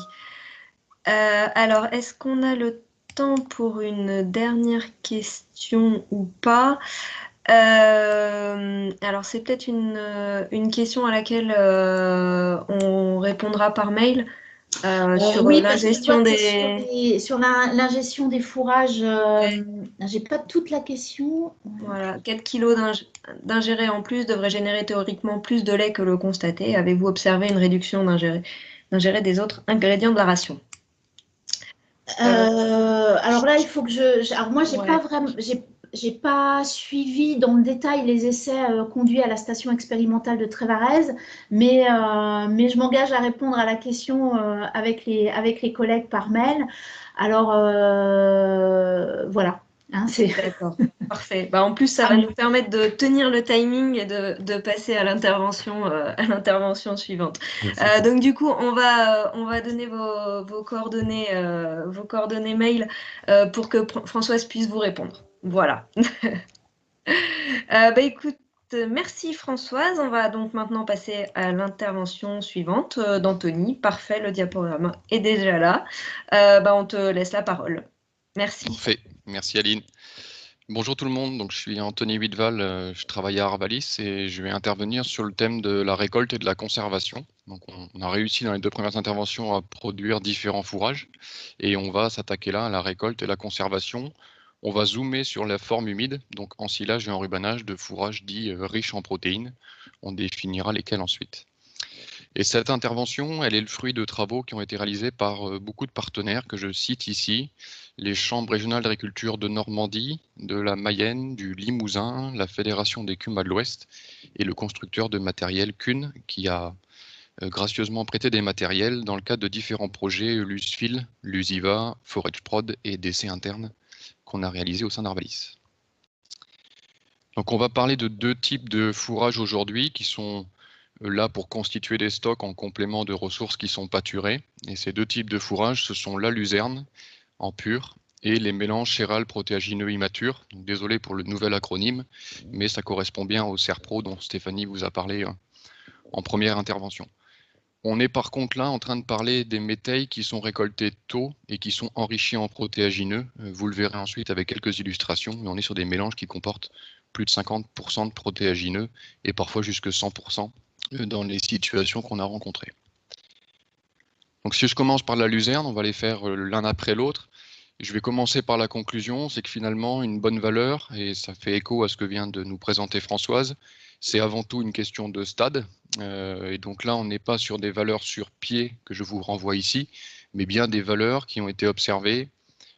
Alors, est-ce qu'on a le temps pour une dernière question ou pas? Alors, c'est peut-être une question à laquelle on répondra par mail sur oui, l'ingestion des... sur l'ingestion des fourrages, j'ai pas toute la question. Voilà, 4 kilos d'ingérés en plus devraient générer théoriquement plus de lait que le constaté. Avez-vous observé une réduction d'ingérés des autres ingrédients de la ration? Alors là, il faut que alors moi, Ouais. j'ai pas suivi dans le détail les essais conduits à la station expérimentale de Trévarez, mais je m'engage à répondre à la question avec les collègues par mail. Alors voilà. Hein, D'accord, parfait. En plus, ça va nous permettre de tenir le timing et de passer à l'intervention suivante. Donc du coup, on va donner vos coordonnées mail pour que Françoise puisse vous répondre. Voilà. Écoute, merci Françoise. On va donc maintenant passer à l'intervention suivante d'Anthony. Parfait, le diaporama est déjà là. On te laisse la parole. Merci. Parfait, merci Aline. Bonjour tout le monde, donc je suis Anthony Huitval, je travaille à Arvalis et je vais intervenir sur le thème de la récolte et de la conservation. Donc on a réussi dans les 2 premières interventions à produire différents fourrages et on va s'attaquer là à la récolte et la conservation. On va zoomer sur la forme humide, donc ensilage et enrubanage de fourrages dits riches en protéines. On définira lesquels ensuite. Et cette intervention, elle est le fruit de travaux qui ont été réalisés par beaucoup de partenaires que je cite ici, les chambres régionales d'agriculture de Normandie, de la Mayenne, du Limousin, la Fédération des Cumas de l'Ouest et le constructeur de matériel Kuhn qui a gracieusement prêté des matériels dans le cadre de différents projets Lusfil, Lusiva, Forage Prod et d'essais internes qu'on a réalisés au sein d'Arvalis. Donc on va parler de 2 types de fourrages aujourd'hui qui sont là pour constituer des stocks en complément de ressources qui sont pâturées. Et ces 2 types de fourrages, ce sont la luzerne en pur et les mélanges céréales protéagineux immatures. Donc, désolé pour le nouvel acronyme, mais ça correspond bien au CERPRO dont Stéphanie vous a parlé en première intervention. On est par contre là en train de parler des métailles qui sont récoltés tôt et qui sont enrichis en protéagineux. Vous le verrez ensuite avec quelques illustrations, mais on est sur des mélanges qui comportent plus de 50% de protéagineux et parfois jusque 100% dans les situations qu'on a rencontrées. Donc si je commence par la luzerne, on va les faire l'un après l'autre. Je vais commencer par la conclusion, c'est que finalement, une bonne valeur, et ça fait écho à ce que vient de nous présenter Françoise, c'est avant tout une question de stade. Et donc là, on n'est pas sur des valeurs sur pied que je vous renvoie ici, mais bien des valeurs qui ont été observées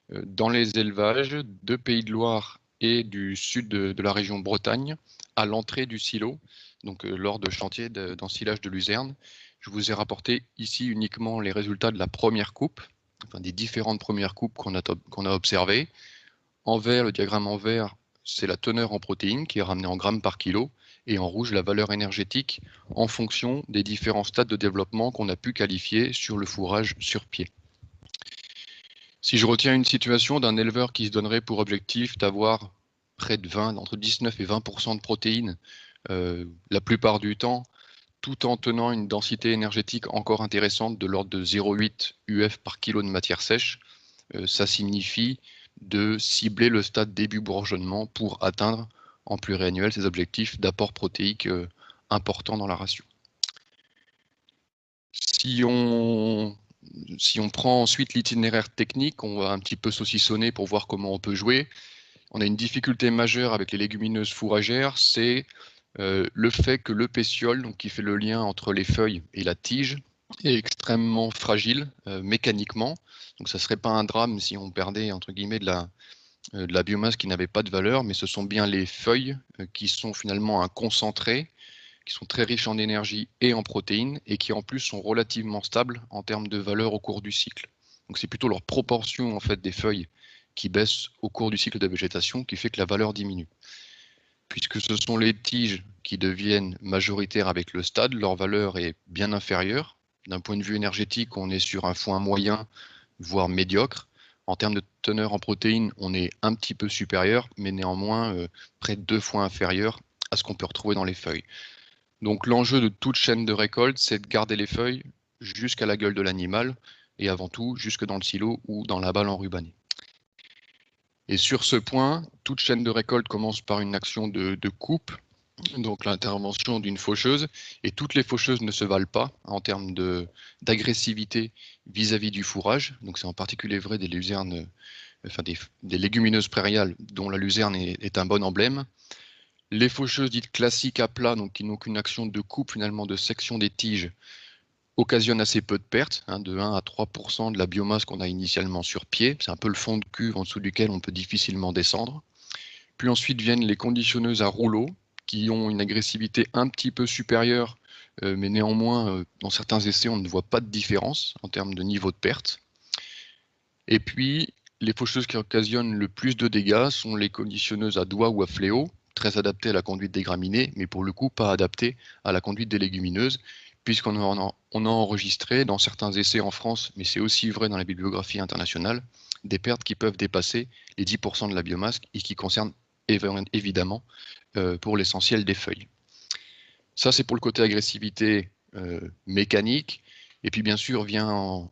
dans les élevages de Pays de Loire et du sud de la région Bretagne, à l'entrée du silo, donc lors de chantiers d'ensilage de luzerne. Je vous ai rapporté ici uniquement les résultats de la première coupe, enfin des différentes premières coupes qu'on a observées. En vert, le diagramme en vert, c'est la teneur en protéines qui est ramenée en grammes par kilo, et en rouge, la valeur énergétique en fonction des différents stades de développement qu'on a pu qualifier sur le fourrage sur pied. Si je retiens une situation d'un éleveur qui se donnerait pour objectif d'avoir près de 20, entre 19 et 20% de protéines la plupart du temps, tout en tenant une densité énergétique encore intéressante de l'ordre de 0,8 UF par kilo de matière sèche, ça signifie de cibler le stade début bourgeonnement pour atteindre en pluriannuel ces objectifs d'apport protéique important dans la ration. Si on prend ensuite l'itinéraire technique, on va un petit peu saucissonner pour voir comment on peut jouer. On a une difficulté majeure avec les légumineuses fourragères, c'est le fait que le pétiole, donc qui fait le lien entre les feuilles et la tige, est extrêmement fragile mécaniquement. Donc ça ne serait pas un drame si on perdait entre guillemets de la biomasse qui n'avait pas de valeur, mais ce sont bien les feuilles qui sont finalement un concentré, qui sont très riches en énergie et en protéines, et qui en plus sont relativement stables en termes de valeur au cours du cycle. Donc c'est plutôt leur proportion en fait des feuilles qui baisse au cours du cycle de végétation qui fait que la valeur diminue. Puisque ce sont les tiges qui deviennent majoritaires avec le stade, leur valeur est bien inférieure. D'un point de vue énergétique, on est sur un foin moyen, voire médiocre. En termes de teneur en protéines, on est un petit peu supérieur, mais néanmoins près de 2 fois inférieur à ce qu'on peut retrouver dans les feuilles. Donc l'enjeu de toute chaîne de récolte, c'est de garder les feuilles jusqu'à la gueule de l'animal, et avant tout jusque dans le silo ou dans la balle enrubanée. Et sur ce point, toute chaîne de récolte commence par une action de coupe, donc l'intervention d'une faucheuse, et toutes les faucheuses ne se valent pas en termes d'agressivité vis-à-vis du fourrage. Donc c'est en particulier vrai des luzernes, enfin des légumineuses prairiales dont la luzerne est un bon emblème. Les faucheuses dites classiques à plat, donc qui n'ont qu'une action de coupe finalement de section des tiges, occasionnent assez peu de pertes, de 1 à 3% de la biomasse qu'on a initialement sur pied. C'est un peu le fond de cuve en dessous duquel on peut difficilement descendre. Puis ensuite viennent les conditionneuses à rouleau, qui ont une agressivité un petit peu supérieure, mais néanmoins, dans certains essais, on ne voit pas de différence en termes de niveau de perte. Et puis, les faucheuses qui occasionnent le plus de dégâts sont les conditionneuses à doigts ou à fléau, très adaptées à la conduite des graminées, mais pour le coup pas adaptées à la conduite des légumineuses, puisqu'on a enregistré dans certains essais en France, mais c'est aussi vrai dans la bibliographie internationale, des pertes qui peuvent dépasser les 10% de la biomasse et qui concernent évidemment pour l'essentiel des feuilles. Ça, c'est pour le côté agressivité mécanique. Et puis, bien sûr,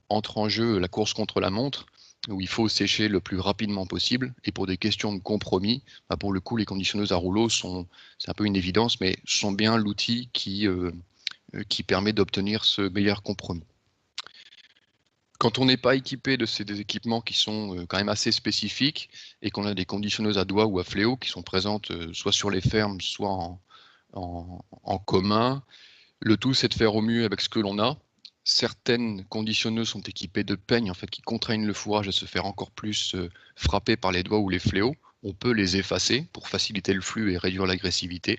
entre en jeu la course contre la montre, où il faut sécher le plus rapidement possible. Et pour des questions de compromis, pour le coup, les conditionneuses à rouleau c'est un peu une évidence, mais sont bien l'outil qui permet d'obtenir ce meilleur compromis. Quand on n'est pas équipé de des équipements qui sont quand même assez spécifiques et qu'on a des conditionneuses à doigts ou à fléau qui sont présentes soit sur les fermes, soit en commun, le tout c'est de faire au mieux avec ce que l'on a. Certaines conditionneuses sont équipées de peignes en fait, qui contraignent le fourrage à se faire encore plus frapper par les doigts ou les fléaux. On peut les effacer pour faciliter le flux et réduire l'agressivité.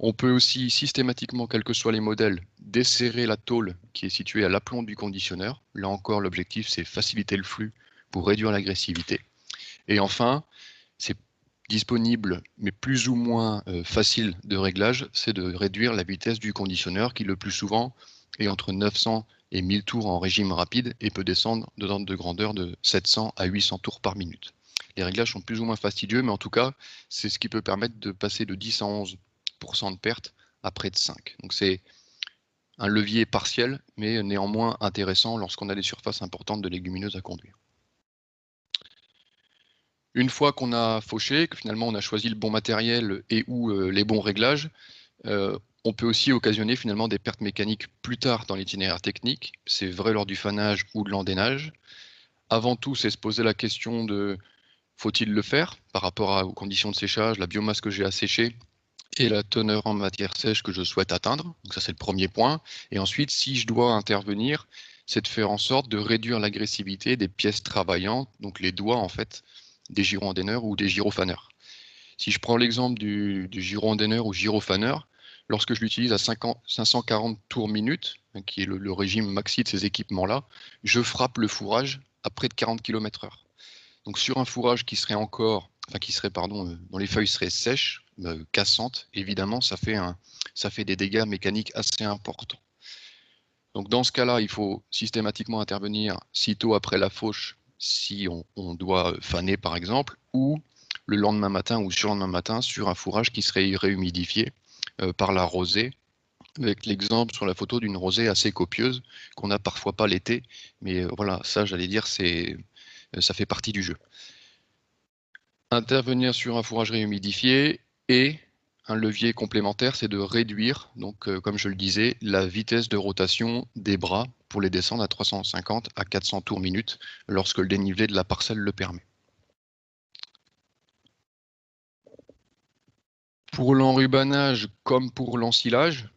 On peut aussi systématiquement, quels que soient les modèles, desserrer la tôle qui est située à l'aplomb du conditionneur. Là encore, l'objectif, c'est faciliter le flux pour réduire l'agressivité. Et enfin, c'est disponible, mais plus ou moins facile de réglage, c'est de réduire la vitesse du conditionneur qui, le plus souvent, est entre 900 et 1000 tours en régime rapide et peut descendre de l'ordre de grandeur de 700 à 800 tours par minute. Les réglages sont plus ou moins fastidieux, mais en tout cas, c'est ce qui peut permettre de passer de 10 à 11% de perte à près de 5. Donc c'est un levier partiel, mais néanmoins intéressant lorsqu'on a des surfaces importantes de légumineuses à conduire. Une fois qu'on a fauché, que finalement on a choisi le bon matériel et ou les bons réglages, On peut aussi occasionner finalement des pertes mécaniques plus tard dans l'itinéraire technique. C'est vrai lors du fanage ou de l'endénage. Avant tout, c'est se poser la question de faut-il le faire par rapport aux conditions de séchage, la biomasse que j'ai à sécher et la teneur en matière sèche que je souhaite atteindre. Donc ça, c'est le premier point. Et ensuite, si je dois intervenir, c'est de faire en sorte de réduire l'agressivité des pièces travaillantes, donc les doigts en fait, des gyro-endaineurs ou des gyrofaneurs. Si je prends l'exemple du gyro-endaineur ou gyrofaneur, lorsque je l'utilise à 540 tours minute, qui est le régime maxi de ces équipements-là, je frappe le fourrage à près de 40 km/h. Donc sur un fourrage qui serait dont les feuilles seraient sèches, cassantes, évidemment, ça fait des dégâts mécaniques assez importants. Donc dans ce cas-là, il faut systématiquement intervenir sitôt après la fauche si on doit faner par exemple, ou le lendemain matin ou surlendemain matin sur un fourrage qui serait réhumidifié par la rosée, avec l'exemple sur la photo d'une rosée assez copieuse qu'on n'a parfois pas l'été, mais voilà, ça j'allais dire, ça fait partie du jeu. Intervenir sur un fourrage réhumidifié et un levier complémentaire, c'est de réduire, donc comme je le disais, la vitesse de rotation des bras pour les descendre à 350 à 400 tours minute lorsque le dénivelé de la parcelle le permet. Pour l'enrubanage comme pour l'ensilage,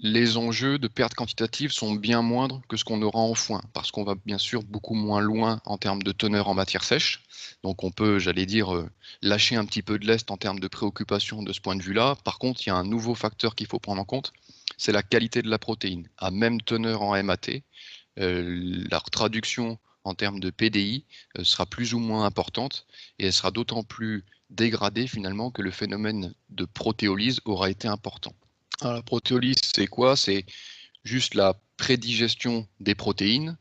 les enjeux de perte quantitative sont bien moindres que ce qu'on aura en foin, parce qu'on va bien sûr beaucoup moins loin en termes de teneur en matière sèche. Donc on peut, j'allais dire, lâcher un petit peu de lest en termes de préoccupation de ce point de vue-là. Par contre, il y a un nouveau facteur qu'il faut prendre en compte, c'est la qualité de la protéine. À même teneur en MAT, la traduction en termes de PDI sera plus ou moins importante, et elle sera d'autant plus dégradée finalement que le phénomène de protéolyse aura été important. Alors, la protéolyse, c'est quoi? C'est juste la prédigestion des protéines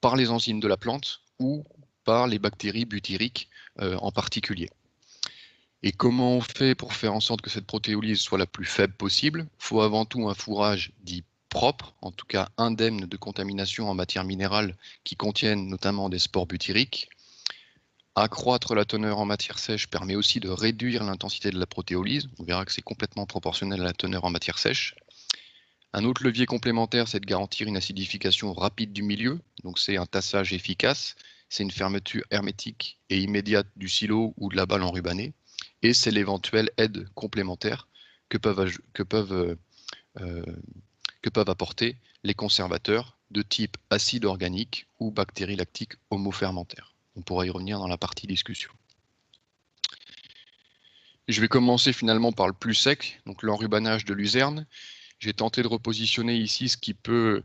par les enzymes de la plante ou par les bactéries butyriques en particulier. Et comment on fait pour faire en sorte que cette protéolyse soit la plus faible possible? Il faut avant tout un fourrage dit propre, en tout cas indemne de contamination en matière minérale qui contiennent notamment des spores butyriques. Accroître la teneur en matière sèche permet aussi de réduire l'intensité de la protéolyse. On verra que c'est complètement proportionnel à la teneur en matière sèche. Un autre levier complémentaire, c'est de garantir une acidification rapide du milieu. Donc c'est un tassage efficace, c'est une fermeture hermétique et immédiate du silo ou de la balle enrubanée. Et c'est l'éventuelle aide complémentaire que peuvent apporter les conservateurs de type acide organique ou bactéries lactiques homofermentaires. On pourra y revenir dans la partie discussion. Je vais commencer finalement par le plus sec, donc l'enrubanage de luzerne. J'ai tenté de repositionner ici ce qui peut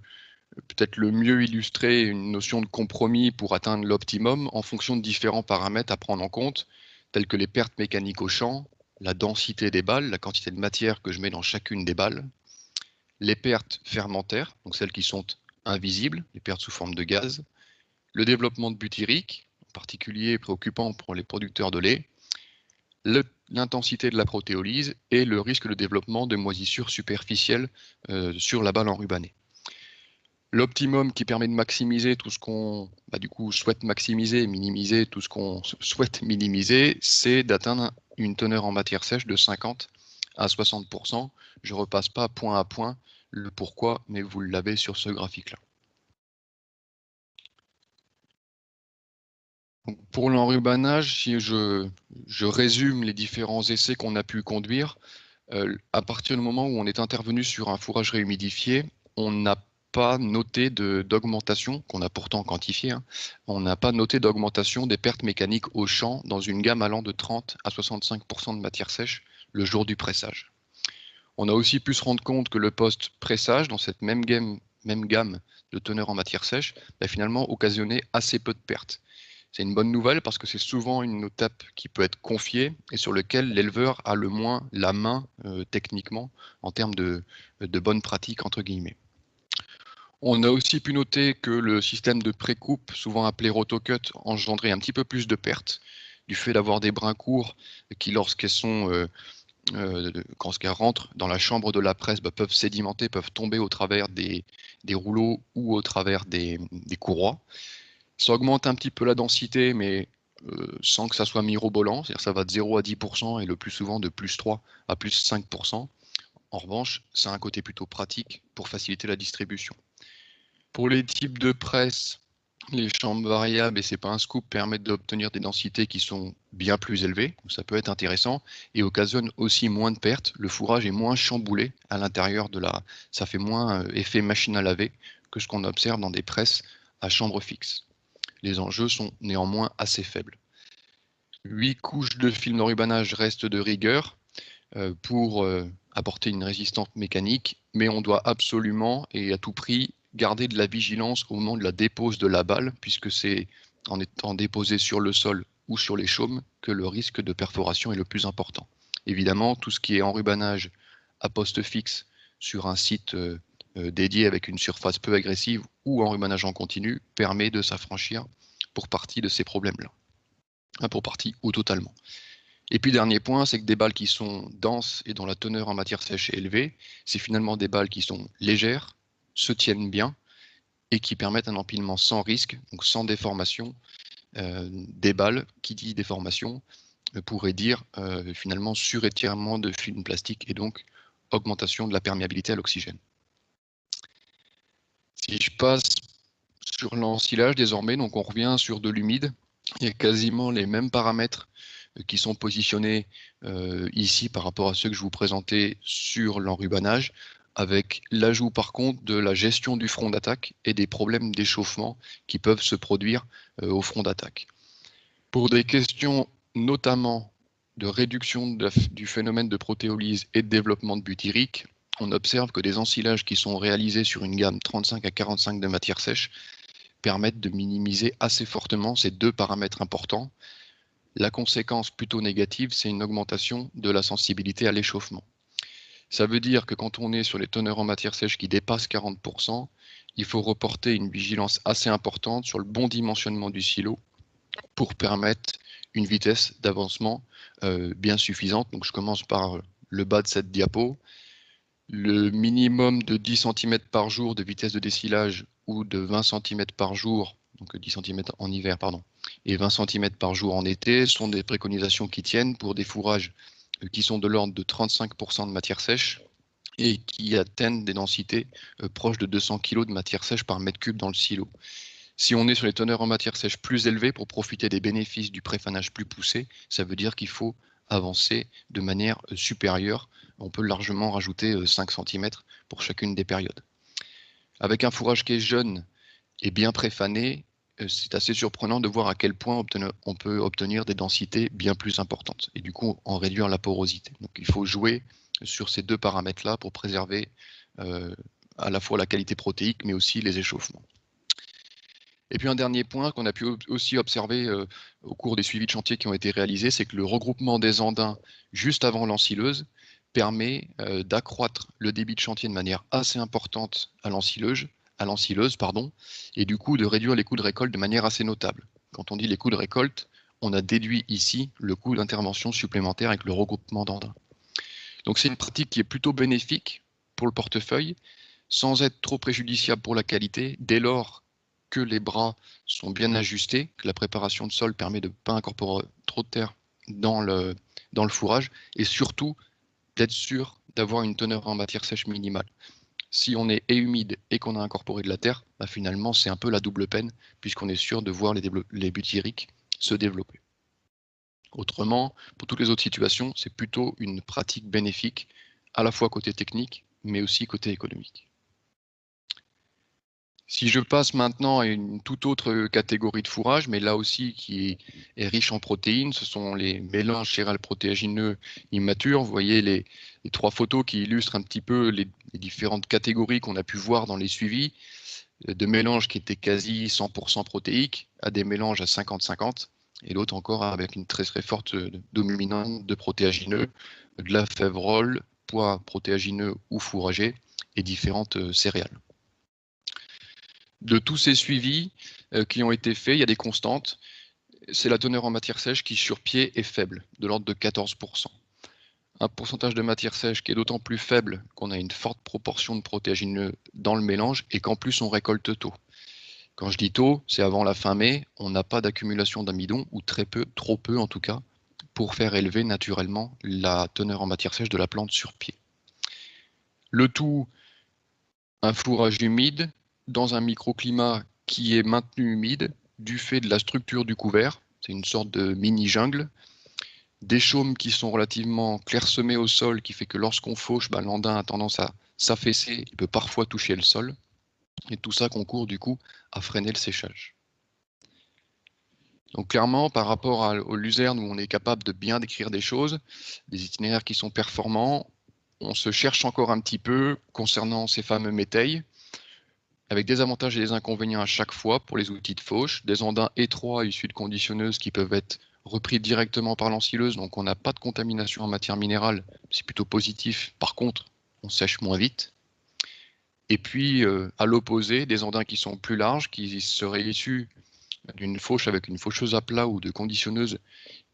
peut-être le mieux illustrer une notion de compromis pour atteindre l'optimum en fonction de différents paramètres à prendre en compte, tels que les pertes mécaniques au champ, la densité des balles, la quantité de matière que je mets dans chacune des balles, les pertes fermentaires, donc celles qui sont invisibles, les pertes sous forme de gaz, le développement de butyrique, en particulier préoccupant pour les producteurs de lait, l'intensité de la protéolyse et le risque de développement de moisissures superficielles sur la balle enrubanée. L'optimum qui permet de maximiser tout ce qu'on souhaite maximiser et minimiser tout ce qu'on souhaite minimiser, c'est d'atteindre une teneur en matière sèche de 50 à 60%. Je ne repasse pas point à point le pourquoi, mais vous l'avez sur ce graphique-là. Pour l'enrubanage, si je résume les différents essais qu'on a pu conduire, à partir du moment où on est intervenu sur un fourrage réhumidifié, on n'a pas noté d'augmentation, qu'on a pourtant quantifié, on n'a pas noté d'augmentation des pertes mécaniques au champ dans une gamme allant de 30 à 65% de matière sèche le jour du pressage. On a aussi pu se rendre compte que le post-pressage, dans cette même gamme de teneur en matière sèche, finalement occasionnait assez peu de pertes. C'est une bonne nouvelle parce que c'est souvent une étape qui peut être confiée et sur laquelle l'éleveur a le moins la main techniquement en termes de bonnes pratiques entre guillemets. On a aussi pu noter que le système de pré-coupe, souvent appelé rotocut, engendrait un petit peu plus de pertes du fait d'avoir des brins courts qui, lorsqu'elles rentrent dans la chambre de la presse, peuvent sédimenter, peuvent tomber au travers des rouleaux ou au travers des courroies. Ça augmente un petit peu la densité, mais sans que ça soit mirobolant, c'est-à-dire ça va de 0 à 10% et le plus souvent de plus 3 à plus 5%. En revanche, ça a un côté plutôt pratique pour faciliter la distribution. Pour les types de presse, les chambres variables, et c'est pas un scoop, permettent d'obtenir des densités qui sont bien plus élevées, donc ça peut être intéressant, et occasionnent aussi moins de pertes. Le fourrage est moins chamboulé à l'intérieur de la... Ça fait moins effet machine à laver que ce qu'on observe dans des presses à chambre fixe. Les enjeux sont néanmoins assez faibles. 8 couches de film d'enrubanage restent de rigueur pour apporter une résistance mécanique, mais on doit absolument et à tout prix garder de la vigilance au moment de la dépose de la balle, puisque c'est en étant déposé sur le sol ou sur les chaumes que le risque de perforation est le plus important. Évidemment, tout ce qui est enrubanage à poste fixe sur un site dédié avec une surface peu agressive ou enrubanage en continu permet de s'affranchir pour partie de ces problèmes-là. Pour partie ou totalement. Et puis dernier point, c'est que des balles qui sont denses et dont la teneur en matière sèche est élevée, c'est finalement des balles qui sont légères, se tiennent bien et qui permettent un empilement sans risque, donc sans déformation des balles. Qui dit déformation pourrait dire finalement surétirement de film plastique et donc augmentation de la perméabilité à l'oxygène. Si je passe sur l'ensilage désormais, donc on revient sur de l'humide, il y a quasiment les mêmes paramètres qui sont positionnés ici par rapport à ceux que je vous présentais sur l'enrubanage, avec l'ajout par contre de la gestion du front d'attaque et des problèmes d'échauffement qui peuvent se produire au front d'attaque. Pour des questions notamment de réduction du phénomène de protéolyse et de développement de butyrique, on observe que des ensilages qui sont réalisés sur une gamme 35 à 45 de matière sèche permettent de minimiser assez fortement ces deux paramètres importants. La conséquence plutôt négative, c'est une augmentation de la sensibilité à l'échauffement. Ça veut dire que quand on est sur les teneurs en matière sèche qui dépassent 40%, il faut reporter une vigilance assez importante sur le bon dimensionnement du silo pour permettre une vitesse d'avancement bien suffisante. Donc je commence par le bas de cette diapo. Le minimum de 10 cm par jour de vitesse de dessilage ou de 20 cm par jour, donc 10 cm en hiver, pardon, et 20 cm par jour en été, sont des préconisations qui tiennent pour des fourrages qui sont de l'ordre de 35% de matière sèche et qui atteignent des densités proches de 200 kg de matière sèche par mètre cube dans le silo. Si on est sur les teneurs en matière sèche plus élevées pour profiter des bénéfices du préfanage plus poussé, ça veut dire qu'il faut avancer de manière supérieure. On peut largement rajouter 5 cm pour chacune des périodes. Avec un fourrage qui est jeune et bien préfané, c'est assez surprenant de voir à quel point on peut obtenir des densités bien plus importantes et du coup en réduire la porosité. Donc il faut jouer sur ces deux paramètres-là pour préserver à la fois la qualité protéique mais aussi les échauffements. Et puis un dernier point qu'on a pu aussi observer au cours des suivis de chantier qui ont été réalisés, c'est que le regroupement des andins juste avant l'ensileuse permet d'accroître le débit de chantier de manière assez importante à l'ensileuse, et du coup de réduire les coûts de récolte de manière assez notable. Quand on dit les coûts de récolte, on a déduit ici le coût d'intervention supplémentaire avec le regroupement d'andins. Donc c'est une pratique qui est plutôt bénéfique pour le portefeuille, sans être trop préjudiciable pour la qualité, dès lors que les bras sont bien ajustés, que la préparation de sol permet de ne pas incorporer trop de terre dans le fourrage, et surtout d'être sûr d'avoir une teneur en matière sèche minimale. Si on est humide et qu'on a incorporé de la terre, bah finalement c'est un peu la double peine, puisqu'on est sûr de voir les butyriques se développer. Autrement, pour toutes les autres situations, c'est plutôt une pratique bénéfique, à la fois côté technique, mais aussi côté économique. Si je passe maintenant à une toute autre catégorie de fourrage, mais là aussi qui est riche en protéines, ce sont les mélanges céréales protéagineux immatures. Vous voyez les 3 photos qui illustrent un petit peu les différentes catégories qu'on a pu voir dans les suivis, de mélanges qui étaient quasi 100% protéiques à des mélanges à 50-50, et l'autre encore avec une très forte dominante de protéagineux, de la févrole, pois protéagineux ou fourragés, et différentes céréales. De tous ces suivis qui ont été faits, il y a des constantes. C'est la teneur en matière sèche qui, sur pied, est faible, de l'ordre de 14%. Un pourcentage de matière sèche qui est d'autant plus faible qu'on a une forte proportion de protéagineux dans le mélange et qu'en plus on récolte tôt. Quand je dis tôt, c'est avant la fin mai, on n'a pas d'accumulation d'amidon, ou très peu, trop peu en tout cas, pour faire élever naturellement la teneur en matière sèche de la plante sur pied. Le tout, un fourrage humide dans un microclimat qui est maintenu humide du fait de la structure du couvert. C'est une sorte de mini-jungle. Des chaumes qui sont relativement clairsemés au sol, qui fait que lorsqu'on fauche, l'andain a tendance à s'affaisser, il peut parfois toucher le sol. Et tout ça concourt du coup à freiner le séchage. Donc clairement, par rapport aux luzernes où on est capable de bien décrire des choses, des itinéraires qui sont performants, on se cherche encore un petit peu concernant ces fameux métails, avec des avantages et des inconvénients à chaque fois pour les outils de fauche, des andins étroits issus de conditionneuses qui peuvent être repris directement par l'ensileuse, donc on n'a pas de contamination en matière minérale, c'est plutôt positif. Par contre, on sèche moins vite. Et puis, à l'opposé, des andins qui sont plus larges, qui seraient issus d'une fauche avec une faucheuse à plat ou de conditionneuses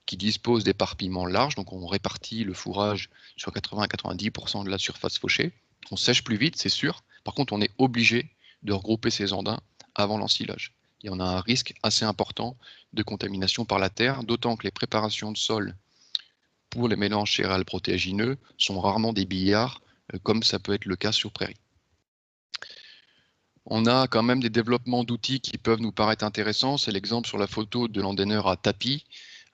qui disposent d'éparpillements larges, donc on répartit le fourrage sur 80 à 90% de la surface fauchée. On sèche plus vite, c'est sûr. Par contre, on est obligé de regrouper ces andins avant l'ensilage. Et on a un risque assez important de contamination par la terre, d'autant que les préparations de sol pour les mélanges céréales protéagineux sont rarement des billards, comme ça peut être le cas sur prairie. On a quand même des développements d'outils qui peuvent nous paraître intéressants. C'est l'exemple sur la photo de l'andaineur à tapis,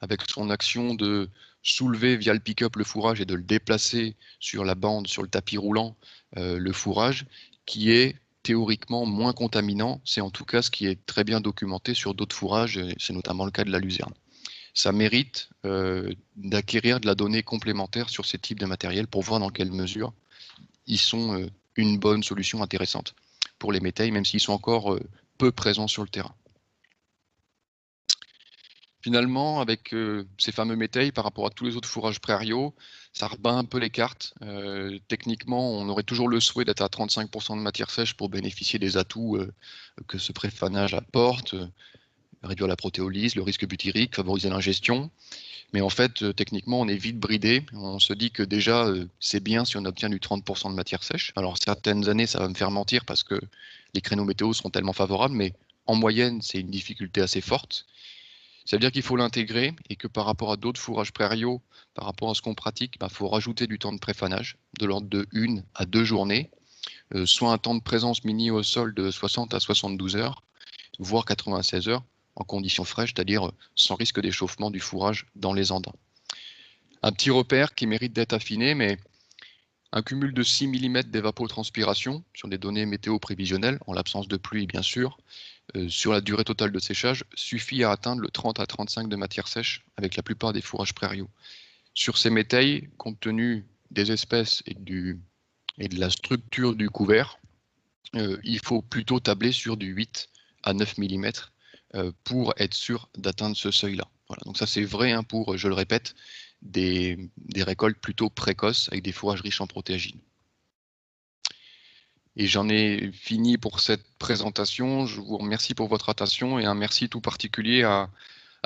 avec son action de soulever via le pick-up le fourrage et de le déplacer sur la bande, sur le tapis roulant, le fourrage, qui est théoriquement moins contaminant. C'est en tout cas ce qui est très bien documenté sur d'autres fourrages, et c'est notamment le cas de la luzerne. Ça mérite d'acquérir de la donnée complémentaire sur ces types de matériel pour voir dans quelle mesure ils sont une bonne solution intéressante pour les métails, même s'ils sont encore peu présents sur le terrain. Finalement, avec ces fameux métails, par rapport à tous les autres fourrages prairiaux, ça rebat un peu les cartes. Techniquement, on aurait toujours le souhait d'être à 35% de matière sèche pour bénéficier des atouts que ce préfanage apporte, réduire la protéolyse, le risque butyrique, favoriser l'ingestion. Mais en fait, techniquement, on est vite bridé. On se dit que déjà, c'est bien si on obtient du 30% de matière sèche. Alors, certaines années, ça va me faire mentir parce que les créneaux météo sont tellement favorables, mais en moyenne, c'est une difficulté assez forte. Ça veut dire qu'il faut l'intégrer et que par rapport à d'autres fourrages prairiaux, par rapport à ce qu'on pratique, il faut rajouter du temps de préfanage, de l'ordre de 1 à 2 journées, soit un temps de présence mini au sol de 60 à 72 heures, voire 96 heures, en conditions fraîches, c'est-à-dire sans risque d'échauffement du fourrage dans les andins. Un petit repère qui mérite d'être affiné, mais un cumul de 6 mm d'évapotranspiration sur des données météo prévisionnelles, en l'absence de pluie bien sûr, sur la durée totale de séchage, suffit à atteindre le 30 à 35 de matière sèche avec la plupart des fourrages prairiaux. Sur ces métails, compte tenu des espèces et de la structure du couvert, il faut plutôt tabler sur du 8 à 9 mm pour être sûr d'atteindre ce seuil-là. Voilà, donc ça c'est vrai pour, je le répète, des récoltes plutôt précoces avec des fourrages riches en protéagineux. Et j'en ai fini pour cette présentation. Je vous remercie pour votre attention et un merci tout particulier à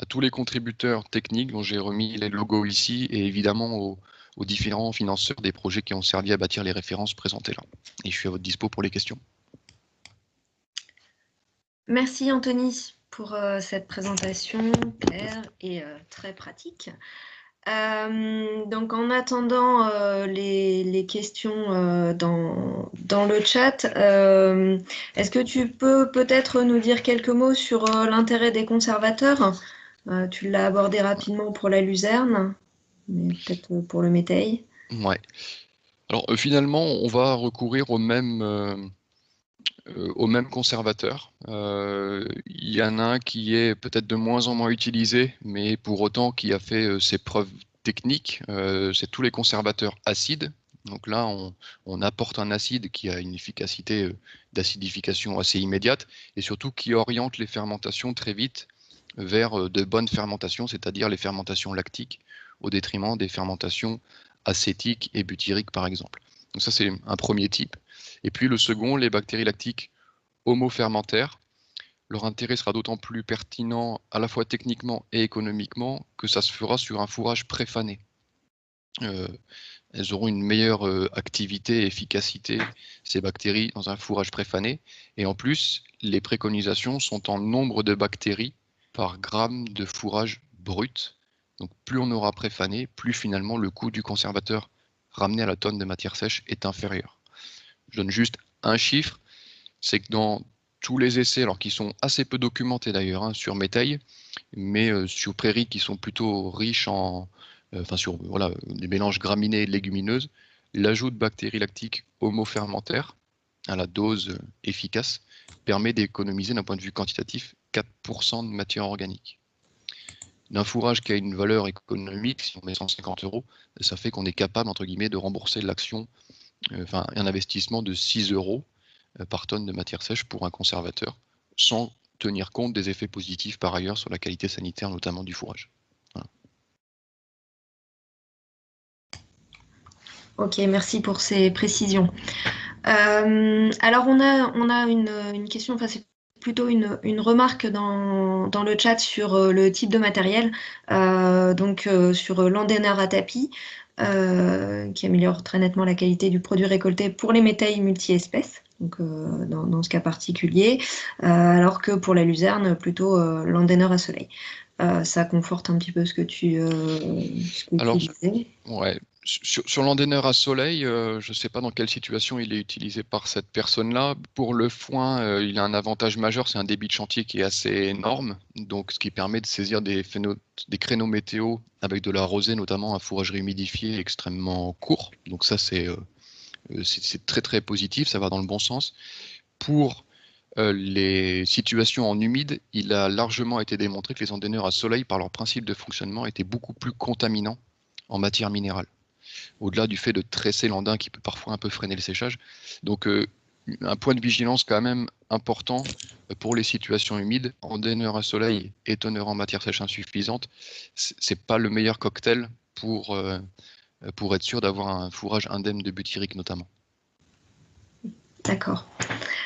tous les contributeurs techniques dont j'ai remis les logos ici et évidemment aux différents financeurs des projets qui ont servi à bâtir les références présentées là. Et je suis à votre dispo pour les questions. Merci Anthony pour cette présentation claire et très pratique. Donc en attendant les questions dans le chat, est-ce que tu peux peut-être nous dire quelques mots sur l'intérêt des conservateurs? Tu l'as abordé rapidement pour la luzerne, mais peut-être pour le métail. Ouais. Alors finalement, on va recourir au même conservateur. Il y en a un qui est peut-être de moins en moins utilisé, mais pour autant qui a fait ses preuves techniques. C'est tous les conservateurs acides. Donc là, on apporte un acide qui a une efficacité d'acidification assez immédiate et surtout qui oriente les fermentations très vite vers de bonnes fermentations, c'est-à-dire les fermentations lactiques, au détriment des fermentations acétiques et butyriques par exemple. Donc ça, c'est un premier type. Et puis le second, les bactéries lactiques homofermentaires. Leur intérêt sera d'autant plus pertinent à la fois techniquement et économiquement que ça se fera sur un fourrage préfané. Elles auront une meilleure activité et efficacité, ces bactéries, dans un fourrage préfané. Et en plus, les préconisations sont en nombre de bactéries par gramme de fourrage brut. Donc plus on aura préfané, plus finalement le coût du conservateur ramené à la tonne de matière sèche est inférieur. Je donne juste un chiffre, c'est que dans tous les essais, alors qui sont assez peu documentés d'ailleurs, hein, sur métail, mais sur prairies qui sont plutôt riches en, sur voilà, des mélanges graminées et légumineuses, l'ajout de bactéries lactiques homofermentaires à la dose efficace permet d'économiser d'un point de vue quantitatif 4% de matière organique. D'un fourrage qui a une valeur économique, si on met 150 €, ça fait qu'on est capable, entre guillemets, de rembourser l'action, un investissement de 6 € par tonne de matière sèche pour un conservateur, sans tenir compte des effets positifs par ailleurs sur la qualité sanitaire, notamment du fourrage. Voilà. Ok, merci pour ces précisions. Alors, on a une question, enfin, c'est plutôt une remarque dans le chat sur le type de matériel, sur l'endaineur à tapis, qui améliore très nettement la qualité du produit récolté pour les métailles multi-espèces, donc dans ce cas particulier, alors que pour la luzerne, plutôt l'endaineur à soleil. Ça conforte un petit peu ce que tu disais. Ouais. Sur l'endaineur à soleil, je ne sais pas dans quelle situation il est utilisé par cette personne-là. Pour le foin, il a un avantage majeur, c'est un débit de chantier qui est assez énorme, donc ce qui permet de saisir des créneaux météo avec de la rosée, notamment un fourrage humidifié extrêmement court. Donc ça, c'est très très positif, ça va dans le bon sens. Pour les situations en humide, il a largement été démontré que les endaineurs à soleil, par leur principe de fonctionnement, étaient beaucoup plus contaminants en matière minérale, au-delà du fait de tresser l'andain qui peut parfois un peu freiner le séchage. Donc un point de vigilance quand même important pour les situations humides. Endaineur à soleil et teneur en matière sèche insuffisante, c'est pas le meilleur cocktail pour être sûr d'avoir un fourrage indemne de butyrique notamment. D'accord.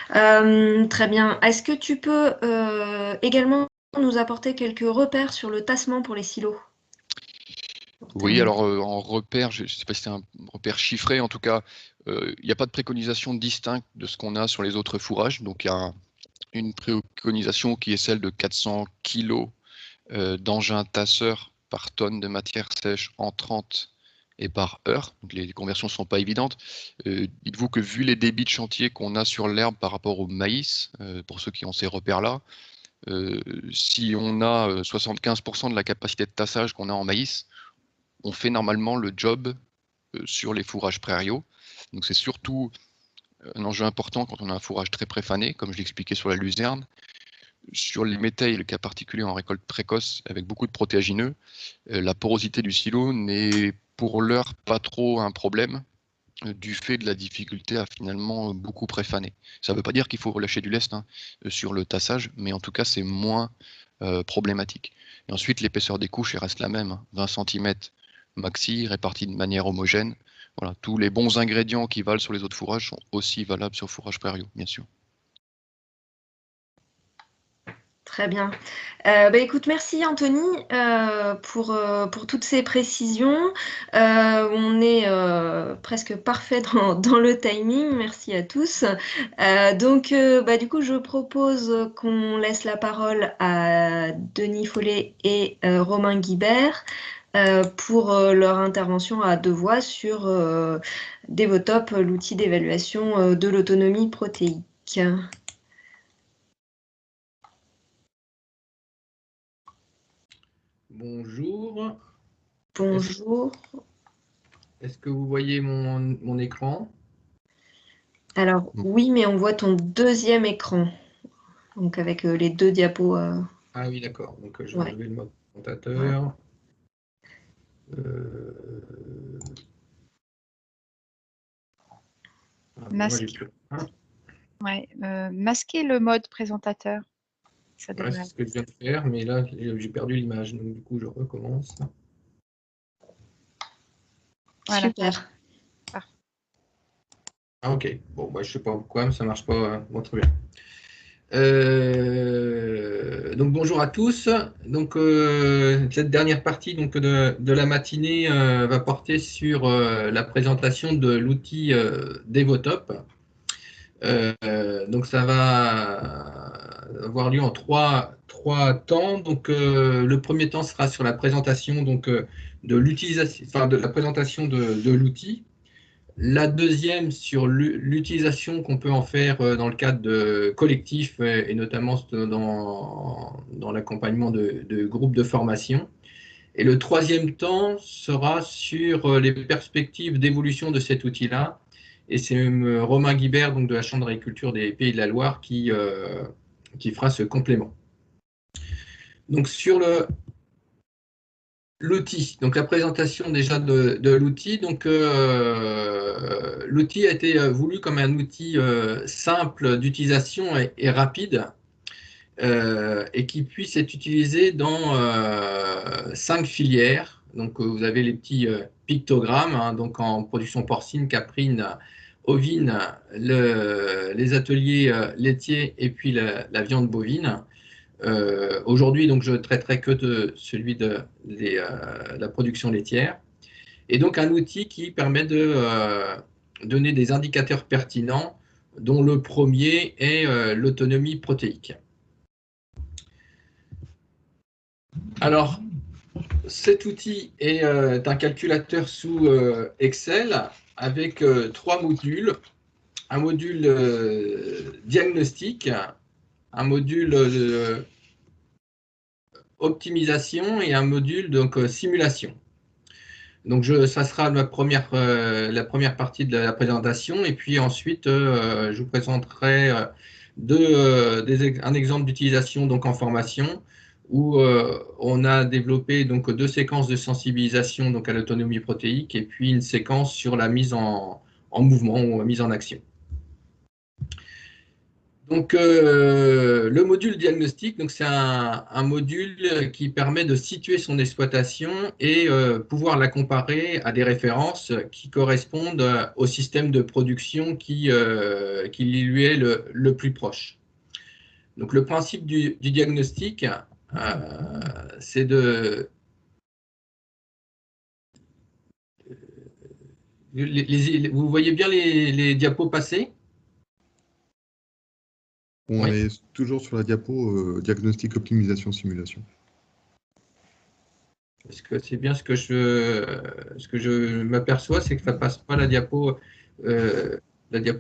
Très bien. Est-ce que tu peux également nous apporter quelques repères sur le tassement pour les silos? Oui, alors en repère, je ne sais pas si c'est un repère chiffré, en tout cas, il n'y a pas de préconisation distincte de ce qu'on a sur les autres fourrages. Donc il y a une préconisation qui est celle de 400 kg d'engins tasseurs par tonne de matière sèche entrante et par heure. Donc les conversions ne sont pas évidentes. Dites-vous que vu les débits de chantier qu'on a sur l'herbe par rapport au maïs, pour ceux qui ont ces repères-là, si on a 75% de la capacité de tassage qu'on a en maïs, on fait normalement le job sur les fourrages prairiaux. Donc c'est surtout un enjeu important quand on a un fourrage très préfané, comme je l'expliquais sur la luzerne. Sur les métailles, le cas particulier en récolte précoce avec beaucoup de protéagineux, la porosité du silo n'est pour l'heure pas trop un problème du fait de la difficulté à finalement beaucoup préfaner. Ça ne veut pas dire qu'il faut relâcher du lest sur le tassage, mais en tout cas c'est moins problématique. Et ensuite l'épaisseur des couches elle reste la même, 20 cm maxi, répartis de manière homogène. Voilà, tous les bons ingrédients qui valent sur les autres fourrages sont aussi valables sur fourrage prairiaux, bien sûr. Très bien. Écoute, merci Anthony pour toutes ces précisions. On est presque parfait dans le timing. Merci à tous. Du coup, je propose qu'on laisse la parole à Denis Follet et Romain Guibert pour leur intervention à deux voix sur Devotop, l'outil d'évaluation de l'autonomie protéique. Bonjour. Bonjour. Est-ce que vous voyez mon écran? Alors oui, mais on voit ton deuxième écran, donc avec les deux diapos. Ah oui, d'accord. Donc je vais Ouais. enlever le mode présentateur. Masquer le mode présentateur. C'est ce que je viens de faire, mais là j'ai perdu l'image, donc du coup je recommence. Voilà. Super. Ah ok, bon je sais pas pourquoi, mais ça marche pas. Bon, très bien. Donc bonjour à tous. Donc cette dernière partie donc, de la matinée va porter sur la présentation de l'outil Devotop. Donc ça va avoir lieu en trois temps. Donc le premier temps sera sur la présentation donc, de l'utilisation, enfin de la présentation de l'outil. La deuxième sur l'utilisation qu'on peut en faire dans le cadre de collectifs et notamment dans l'accompagnement de groupes de formation. Et le troisième temps sera sur les perspectives d'évolution de cet outil-là. Et c'est Romain Guibert, donc de la Chambre d'agriculture des Pays de la Loire, qui fera ce complément. Donc sur l'outil, donc la présentation déjà de l'outil. Donc l'outil a été voulu comme un outil simple d'utilisation et rapide. Et qui puisse être utilisé dans 5 filières. Donc, vous avez les petits pictogrammes, hein, donc en production porcine, caprine, ovine, les ateliers laitiers et puis la viande bovine. Aujourd'hui, donc, je traiterai que de celui de la production laitière. Et donc, un outil qui permet de donner des indicateurs pertinents, dont le premier est l'autonomie protéique. Alors, cet outil est un calculateur sous Excel avec 3 modules. Un module diagnostic, un module optimisation et un module donc, simulation. Donc, ça sera la première partie de la présentation. Et puis ensuite, je vous présenterai un exemple d'utilisation donc, en formation, où on a développé donc 2 séquences de sensibilisation donc à l'autonomie protéique et puis une séquence sur la mise en mouvement ou mise en action. Donc le module diagnostic, donc c'est un module qui permet de situer son exploitation et pouvoir la comparer à des références qui correspondent au système de production qui lui est le plus proche. Donc le principe du diagnostic, c'est de... Vous voyez bien les diapos passés? On est toujours sur la diapo diagnostic, optimisation, simulation. Parce que c'est bien ce que je m'aperçois, c'est que ça ne passe pas la diapo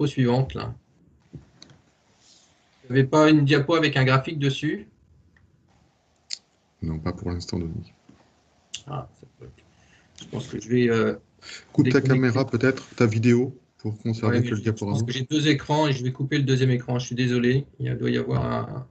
suivante. Là. Vous n'avez pas une diapo avec un graphique dessus? Non, pas pour l'instant, Denis. Ah, ça peut être... Je pense que je vais... Coupe ta caméra, peut-être, ta vidéo, pour conserver que le Je diaporama. pense que j'ai 2 écrans et je vais couper le deuxième écran. Je suis désolé, il doit y avoir un...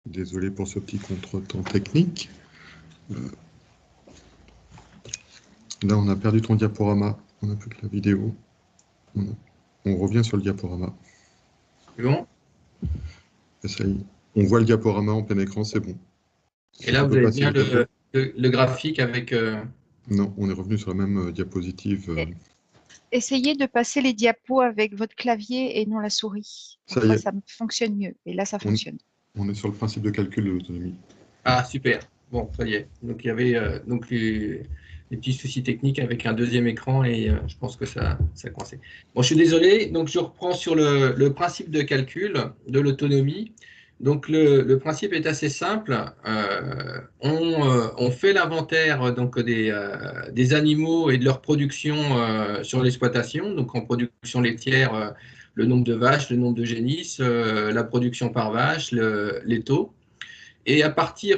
Désolé pour ce petit contretemps technique. Là, on a perdu ton diaporama. On n'a plus que la vidéo. On revient sur le diaporama. C'est bon? Et ça y est. On voit le diaporama en plein écran, c'est bon. Et là, vous avez bien le graphique avec... Non, on est revenu sur la même diapositive. Essayez de passer les diapos avec votre clavier et non la souris. Ça fonctionne mieux. Et là, ça fonctionne. On est sur le principe de calcul de l'autonomie. Ah, super. Bon, ça y est. Donc, il y avait donc les petits soucis techniques avec un deuxième écran et je pense que ça coincé. Bon, je suis désolé. Donc, je reprends sur le principe de calcul de l'autonomie. Donc, le principe est assez simple. On fait l'inventaire donc des animaux et de leur production sur l'exploitation. Donc, en production laitière, le nombre de vaches, le nombre de génisses, la production par vache, les taux. Et à partir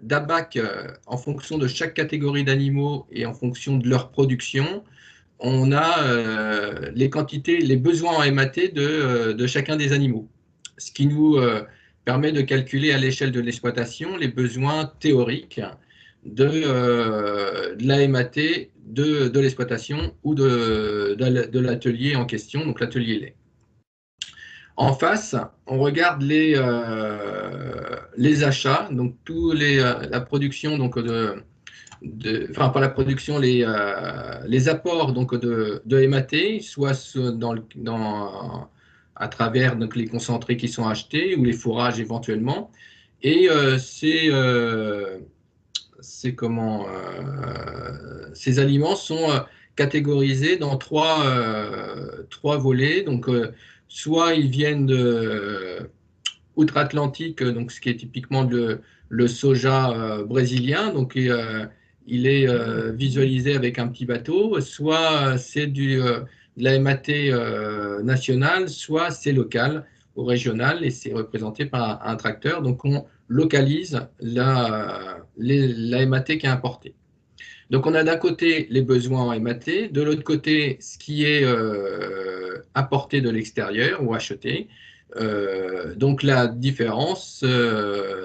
d'ABAC, en fonction de chaque catégorie d'animaux et en fonction de leur production, on a les quantités, les besoins en MAT de chacun des animaux. Ce qui nous permet de calculer à l'échelle de l'exploitation les besoins théoriques de la MAT de l'exploitation ou de l'atelier en question, donc l'atelier lait. En face, on regarde les achats, donc la production donc enfin pas la production, les apports donc de MAT, soit à travers donc les concentrés qui sont achetés ou les fourrages éventuellement, et ces aliments sont catégorisés dans trois volets. Donc, soit ils viennent de outre-Atlantique, donc ce qui est typiquement le soja brésilien, donc il est visualisé avec un petit bateau, soit c'est de la MAT nationale, soit c'est local ou régional et c'est représenté par un tracteur. Donc on localise la MAT qui est importée. Donc on a d'un côté les besoins en MAT, de l'autre côté ce qui est apporté de l'extérieur ou acheté. Donc la différence,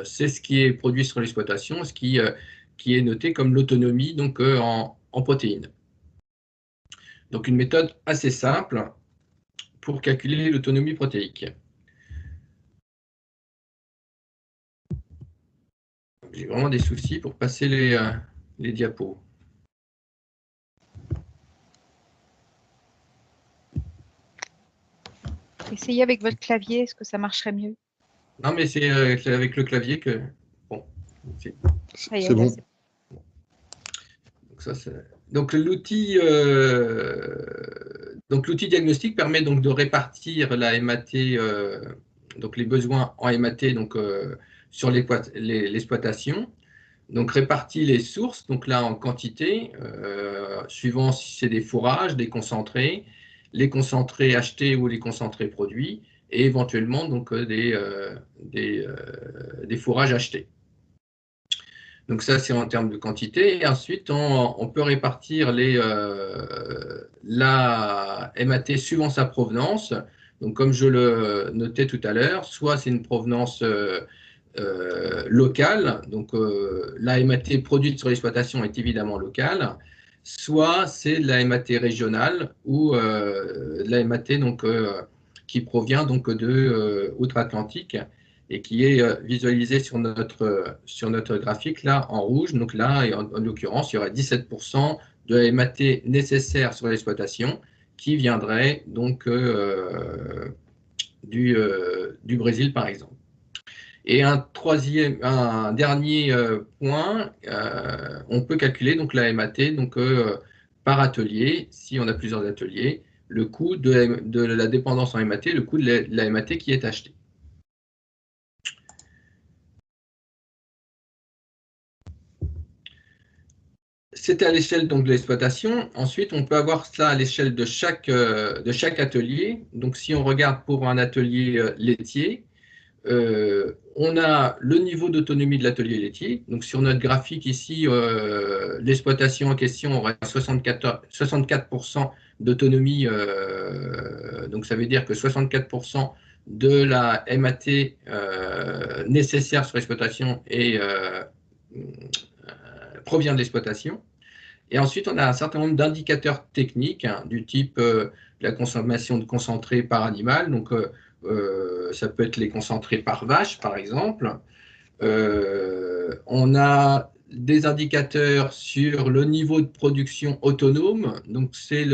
c'est ce qui est produit sur l'exploitation, ce qui est noté comme l'autonomie donc en protéines. Donc une méthode assez simple pour calculer l'autonomie protéique. J'ai vraiment des soucis pour passer les diapos. Essayez avec votre clavier, est-ce que ça marcherait mieux? Non, mais c'est avec le clavier que... Bon, c'est bon. Donc l'outil diagnostic permet donc de répartir la MAT, donc les besoins en MAT donc, sur l'exploitation. Donc répartit les sources, donc là en quantité, suivant si c'est des fourrages, des concentrés, les concentrés achetés ou les concentrés produits, et éventuellement donc des fourrages achetés. Donc ça, c'est en termes de quantité. Et ensuite, on peut répartir la MAT suivant sa provenance. Donc comme je le notais tout à l'heure, soit c'est une provenance locale, donc la MAT produite sur l'exploitation est évidemment locale, soit c'est la MAT régionale ou la MAT donc, qui provient donc de outre-Atlantique et qui est visualisée sur notre graphique là en rouge. Donc là, en l'occurrence, il y aurait 17% de la MAT nécessaire sur l'exploitation qui viendrait donc du Brésil par exemple. Et un dernier point, on peut calculer donc la MAT donc, par atelier, si on a plusieurs ateliers, le coût de la dépendance en MAT, le coût de la MAT qui est achetée. C'était à l'échelle donc de l'exploitation. Ensuite, on peut avoir ça à l'échelle de chaque atelier. Donc, si on regarde pour un atelier laitier, on a le niveau d'autonomie de l'atelier laitier. Donc, sur notre graphique ici, l'exploitation en question aurait 64% d'autonomie. Donc, ça veut dire que 64% de la MAT nécessaire sur l'exploitation provient de l'exploitation. Et ensuite, on a un certain nombre d'indicateurs techniques du type la consommation de concentré par animal. Donc, ça peut être les concentrés par vache, par exemple. On a des indicateurs sur le niveau de production autonome. Donc, c'est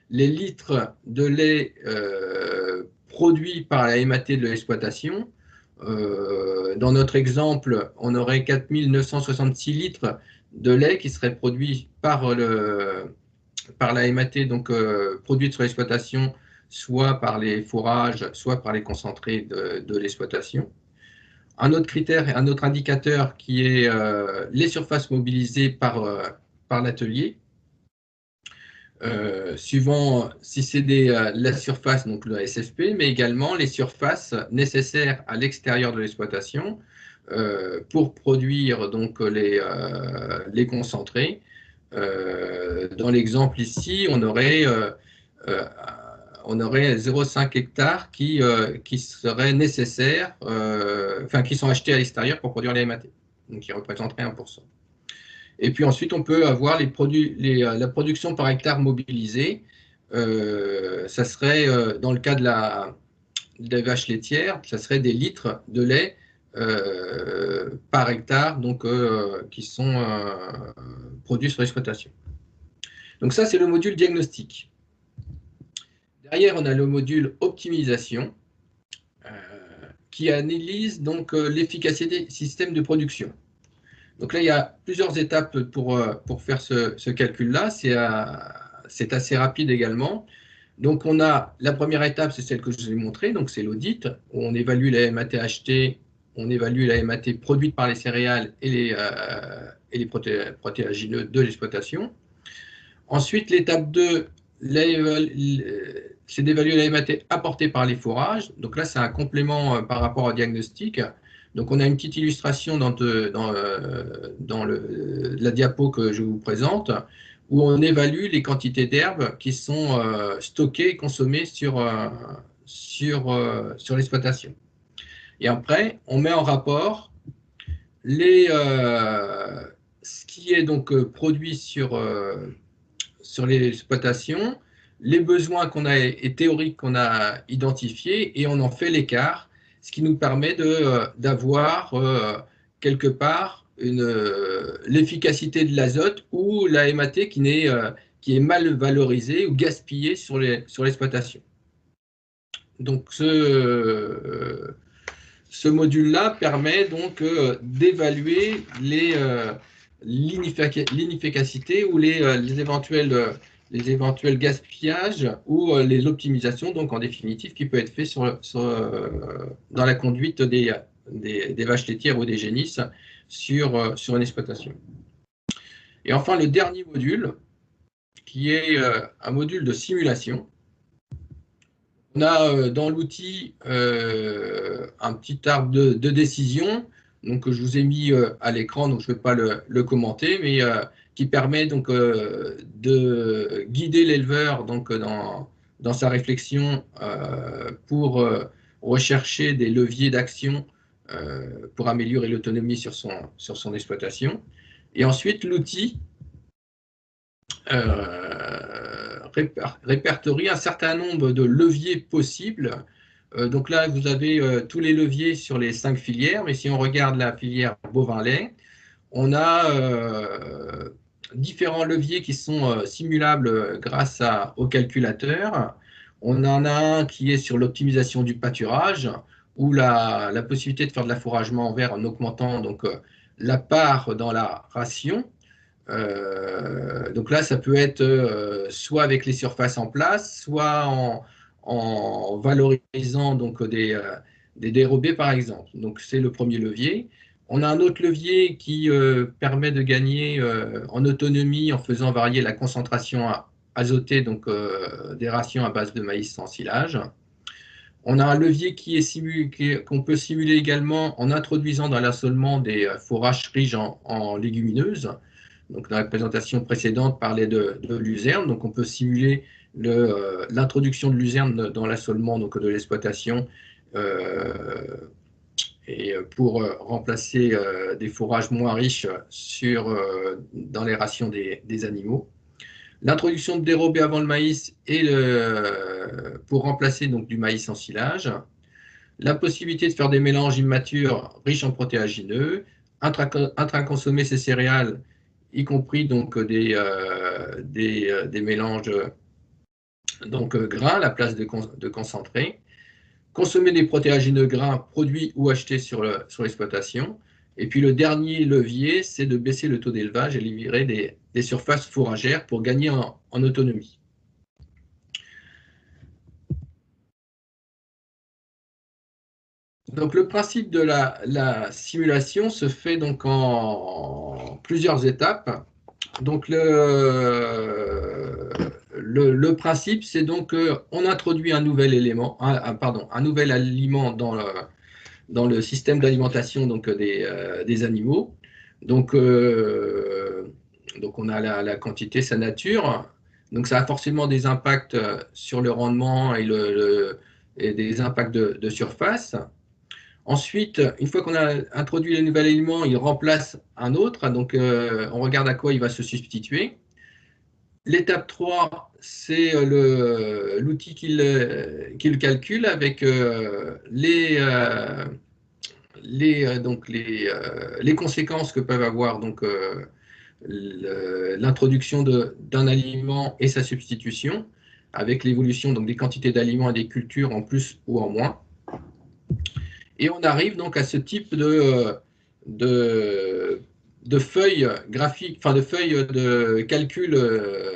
les litres de lait produits par la MAT de l'exploitation. Dans notre exemple, on aurait 4966 litres de lait qui serait produit par la MAT, donc produite sur l'exploitation, soit par les fourrages, soit par les concentrés de l'exploitation. Un autre critère, un autre indicateur qui est les surfaces mobilisées par l'atelier. Suivant si c'est la surface, donc le SFP, mais également les surfaces nécessaires à l'extérieur de l'exploitation pour produire donc les concentrés. Dans l'exemple ici, on aurait 0,5 hectares qui seraient nécessaires, enfin qui sont achetés à l'extérieur pour produire les MAT, donc qui représenteraient 1%. Et puis ensuite, on peut avoir la production par hectare mobilisée. Ça serait, dans le cas des vaches laitières, ça serait des litres de lait par hectare donc, qui sont produits sur l'exploitation. Donc ça, c'est le module diagnostic. Derrière, on a le module optimisation qui analyse donc l'efficacité des systèmes de production. Donc là, il y a plusieurs étapes pour faire ce calcul-là. c'est assez rapide également. Donc, on a la première étape, c'est celle que je vous ai montrée, donc c'est l'audit, où on évalue la MAT achetée, on évalue la MAT produite par les céréales et les protéagineux de l'exploitation. Ensuite, l'étape 2, c'est d'évaluer la MAT apportée par les fourrages. Donc là, c'est un complément par rapport au diagnostic. Donc, on a une petite illustration dans la diapo que je vous présente, où on évalue les quantités d'herbes qui sont stockées et consommées sur l'exploitation. Et après, on met en rapport ce qui est donc produit sur l'exploitation, les besoins et théoriques qu'on a identifiés, et on en fait l'écart, ce qui nous permet d'avoir quelque part l'efficacité de l'azote ou la MAT qui est mal valorisée ou gaspillée sur l'exploitation. Donc ce module-là permet donc d'évaluer l'inefficacité ou les éventuels gaspillages ou l'optimisation, donc en définitive, qui peut être fait dans la conduite des vaches laitières ou des génisses sur une exploitation. Et enfin, le dernier module, qui est un module de simulation. On a dans l'outil un petit arbre de décision, donc je vous ai mis à l'écran, donc je ne vais pas le commenter, mais qui permet donc de guider l'éleveur dans sa réflexion pour rechercher des leviers d'action pour améliorer l'autonomie sur son exploitation. Et ensuite, l'outil répertorie un certain nombre de leviers possibles. Donc là, vous avez tous les leviers sur les 5 filières, mais si on regarde la filière bovin-lait, on a différents leviers qui sont simulables grâce au calculateur. On en a un qui est sur l'optimisation du pâturage, ou la possibilité de faire de l'affouragement en verre en augmentant donc, la part dans la ration. Donc là, ça peut être soit avec les surfaces en place, soit en valorisant donc, des dérobés, par exemple. Donc, c'est le premier levier. On a un autre levier qui permet de gagner en autonomie en faisant varier la concentration azotée donc, des rations à base de maïs sans silage. On a un levier qu'on peut simuler également en introduisant dans l'assolement des fourrages riches en légumineuses. Donc, dans la présentation précédente, on parlait de luzerne. Donc, on peut simuler l'introduction de luzerne dans l'assolement de l'exploitation et pour remplacer des fourrages moins riches dans les rations des animaux. L'introduction de dérobés avant le maïs pour remplacer donc, du maïs en silage. La possibilité de faire des mélanges immatures riches en protéagineux, intraconsommer ces céréales, y compris donc, des mélanges donc, grains à la place de concentrés. Consommer des protéagineux grains produits ou achetés sur l'exploitation. Et puis le dernier levier, c'est de baisser le taux d'élevage et libérer des surfaces fourragères pour gagner en autonomie. Donc le principe de la simulation se fait donc en plusieurs étapes. Donc le principe, c'est donc qu'on introduit un nouvel élément, un nouvel aliment dans le système d'alimentation donc des animaux. Donc on a la quantité, sa nature. Donc ça a forcément des impacts sur le rendement et des impacts de surface. Ensuite, une fois qu'on a introduit le nouvel aliment, il remplace un autre. Donc on regarde à quoi il va se substituer. L'étape 3, c'est l'outil qui le calcule avec les conséquences que peuvent avoir donc, l'introduction d'un aliment et sa substitution, avec l'évolution des quantités d'aliments et des cultures en plus ou en moins. Et on arrive donc à ce type de feuilles graphiques, enfin de feuilles de calcul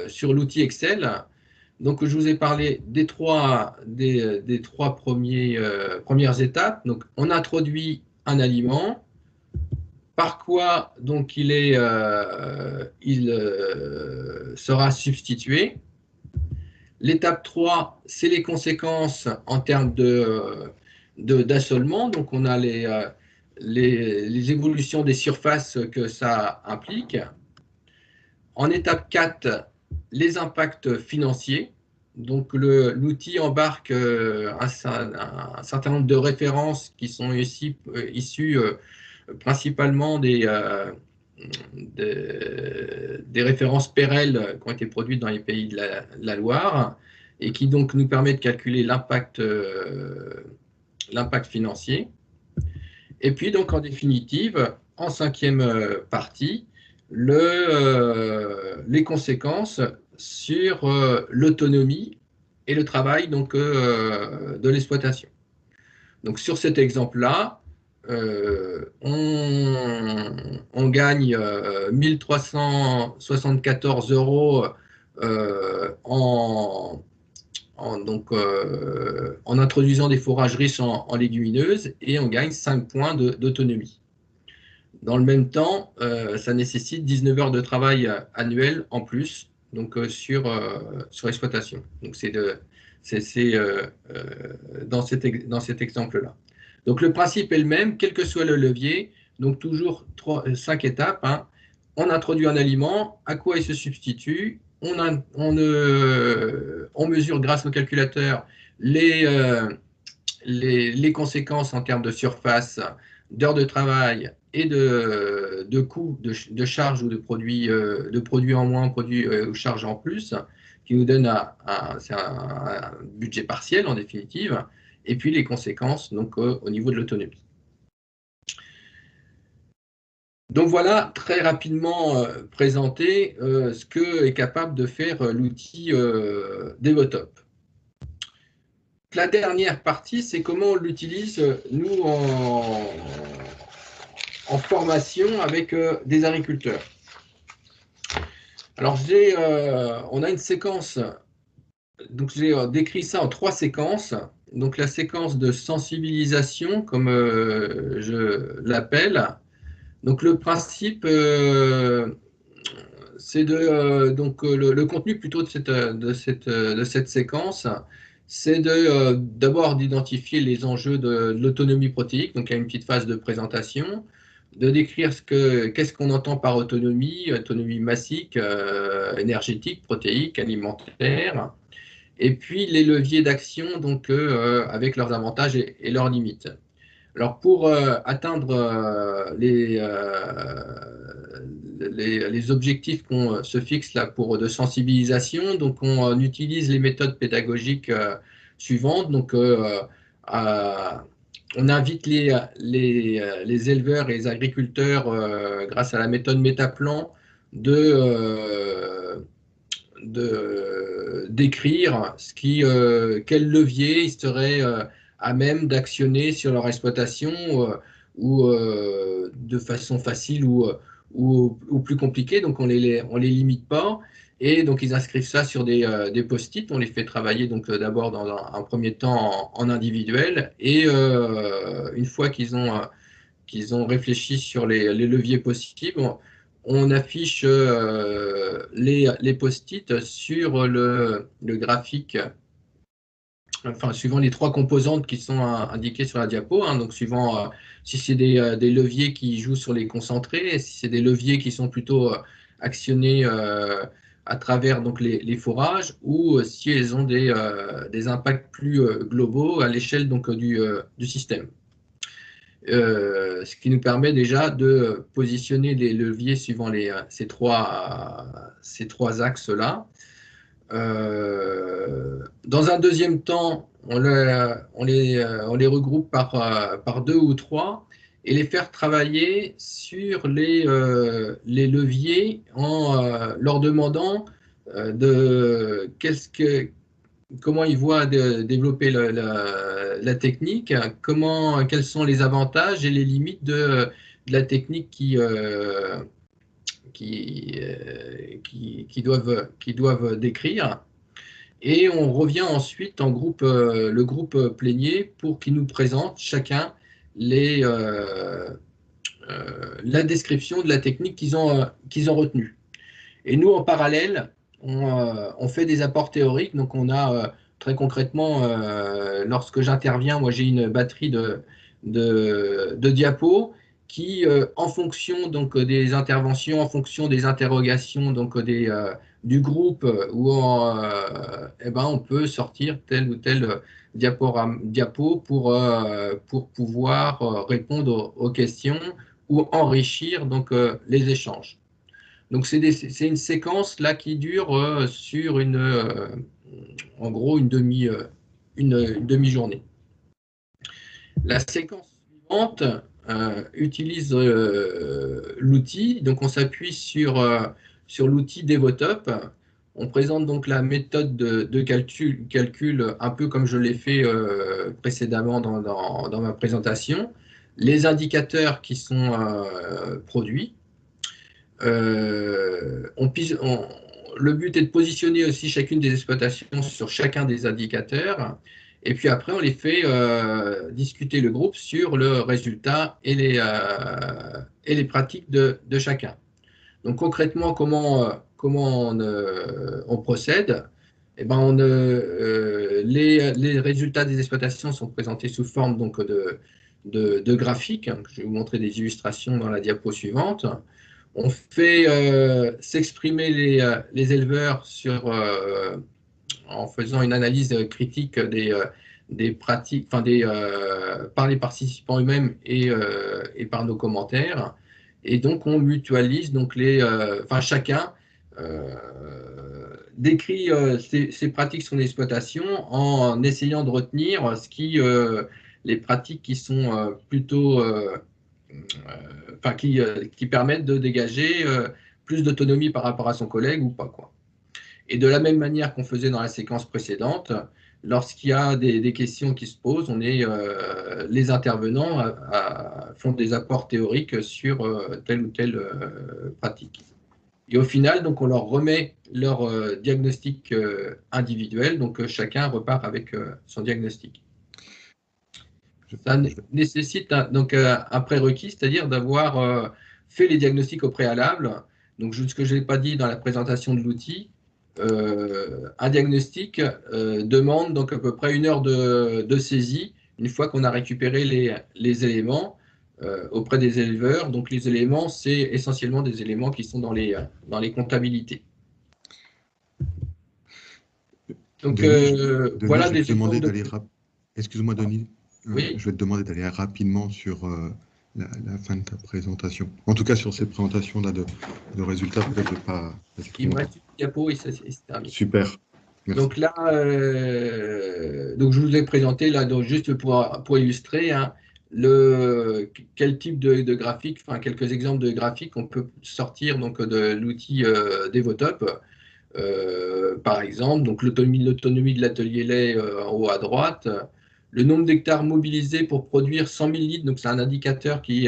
sur l'outil Excel. Donc, je vous ai parlé des trois premières étapes. Donc, on introduit un aliment, par quoi donc il sera substitué. L'étape 3, c'est les conséquences en termes d'assolement. Donc, on a les évolutions des surfaces que ça implique. En étape 4, les impacts financiers. Donc, l'outil embarque un certain nombre de références qui sont issues principalement des références PEREL qui ont été produites dans les pays de la Loire et qui donc nous permet de calculer l'impact financier. Et puis donc en définitive, en 5e partie, les conséquences sur l'autonomie et le travail donc, de l'exploitation. Donc sur cet exemple-là, on gagne 1374 € en introduisant des fourrages riches en légumineuses et on gagne 5 points d'autonomie. Dans le même temps, ça nécessite 19 heures de travail annuel en plus donc, sur l'exploitation. Donc c'est dans cet exemple-là. Donc le principe est le même, quel que soit le levier, donc toujours 5 étapes. Hein. On introduit un aliment, à quoi il se substitue, on mesure grâce au calculateur les conséquences en termes de surface, d'heures de travail et de coûts de charges ou de produits en moins, produits ou charges en plus, qui nous donne un budget partiel en définitive, et puis les conséquences donc, au niveau de l'autonomie. Donc voilà, très rapidement présenté ce que est capable de faire l'outil Devotop. La dernière partie, c'est comment on l'utilise, nous, en formation avec des agriculteurs. Alors, on a une séquence, donc j'ai décrit ça en 3 séquences. Donc, la séquence de sensibilisation, comme je l'appelle. Donc, le principe, c'est donc le contenu plutôt de cette séquence, c'est d'abord d'identifier les enjeux de l'autonomie protéique, donc il y a une petite phase de présentation, de décrire qu'est-ce qu'on entend par autonomie massique, énergétique, protéique, alimentaire, et puis les leviers d'action donc avec leurs avantages et leurs limites. Alors pour atteindre les objectifs qu'on se fixe là de sensibilisation, donc on utilise les méthodes pédagogiques suivantes. Donc on invite les éleveurs et les agriculteurs grâce à la méthode Métaplan d'écrire quel levier ils seraient à même d'actionner sur leur exploitation ou de façon facile ou plus compliquée. Donc on les limite pas et donc ils inscrivent ça sur des post-it. On les fait travailler donc d'abord dans un premier temps en individuel et une fois qu'ils ont réfléchi sur les leviers possibles, on affiche les post-it sur le graphique, enfin, suivant les 3 composantes qui sont indiquées sur la diapo, hein, donc suivant si c'est des leviers qui jouent sur les concentrés, si c'est des leviers qui sont plutôt actionnés à travers donc, les fourrages, ou si elles ont des impacts plus globaux à l'échelle donc, du système. Ce qui nous permet déjà de positionner les leviers suivant ces trois axes-là. Dans un deuxième temps, on les regroupe par 2 ou 3 et les faire travailler sur les leviers en leur demandant comment ils voient développer la technique, quels sont les avantages et les limites de la technique doivent décrire. Et on revient ensuite en groupe, le groupe plénier pour qu'ils nous présentent chacun la description de la technique qu'ils ont retenue. Et nous, en parallèle, on fait des apports théoriques. Donc, on a très concrètement, lorsque j'interviens, moi j'ai une batterie de diapos qui, en fonction donc, des interventions, en fonction des interrogations donc, du groupe, on peut sortir tel ou tel diapo pour pouvoir répondre aux questions ou enrichir donc, les échanges. Donc, c'est une séquence là qui dure sur en gros une demi-journée. La séquence suivante utilise l'outil. Donc, on s'appuie sur l'outil Devotop. On présente donc la méthode de calcul un peu comme je l'ai fait précédemment dans ma présentation. Les indicateurs qui sont produits. Le but est de positionner aussi chacune des exploitations sur chacun des indicateurs. Et puis après, on les fait discuter le groupe sur le résultat et les pratiques de chacun. Donc concrètement, comment on procède? Eh ben, les résultats des exploitations sont présentés sous forme donc, de graphiques. Je vais vous montrer des illustrations dans la diapo suivante. On fait s'exprimer les éleveurs en faisant une analyse critique des pratiques, par les participants eux-mêmes et par nos commentaires. Et donc, on mutualise, donc chacun décrit ses pratiques sur l'exploitation en essayant de retenir les pratiques qui sont plutôt... qui permettent de dégager plus d'autonomie par rapport à son collègue ou pas, quoi. Et de la même manière qu'on faisait dans la séquence précédente, lorsqu'il y a des questions qui se posent, les intervenants font des apports théoriques sur telle ou telle pratique. Et au final, donc, on leur remet leur diagnostic individuel, donc chacun repart avec son diagnostic. Ça nécessite un prérequis, c'est-à-dire d'avoir fait les diagnostics au préalable. Donc, ce que je n'ai pas dit dans la présentation de l'outil, un diagnostic demande donc à peu près 1 heure de saisie, une fois qu'on a récupéré les éléments auprès des éleveurs. Donc, les éléments, c'est essentiellement des éléments qui sont dans les comptabilités. Donc, Denis, voilà des exemples de... Excuse-moi, Denis. Oui. Je vais te demander d'aller rapidement sur la fin de ta présentation. En tout cas, sur ces présentations-là de résultats, peut-être pas... Il me reste une diapo et c'est terminé. Super. Merci. Donc là, donc je vous ai présenté, là, donc juste pour illustrer, hein, quel type de graphique, quelques exemples de graphiques on peut sortir donc, de l'outil Devotop. Par exemple, donc l'autonomie de l'atelier lait en haut à droite, le nombre d'hectares mobilisés pour produire 100 000 litres, donc c'est un indicateur qui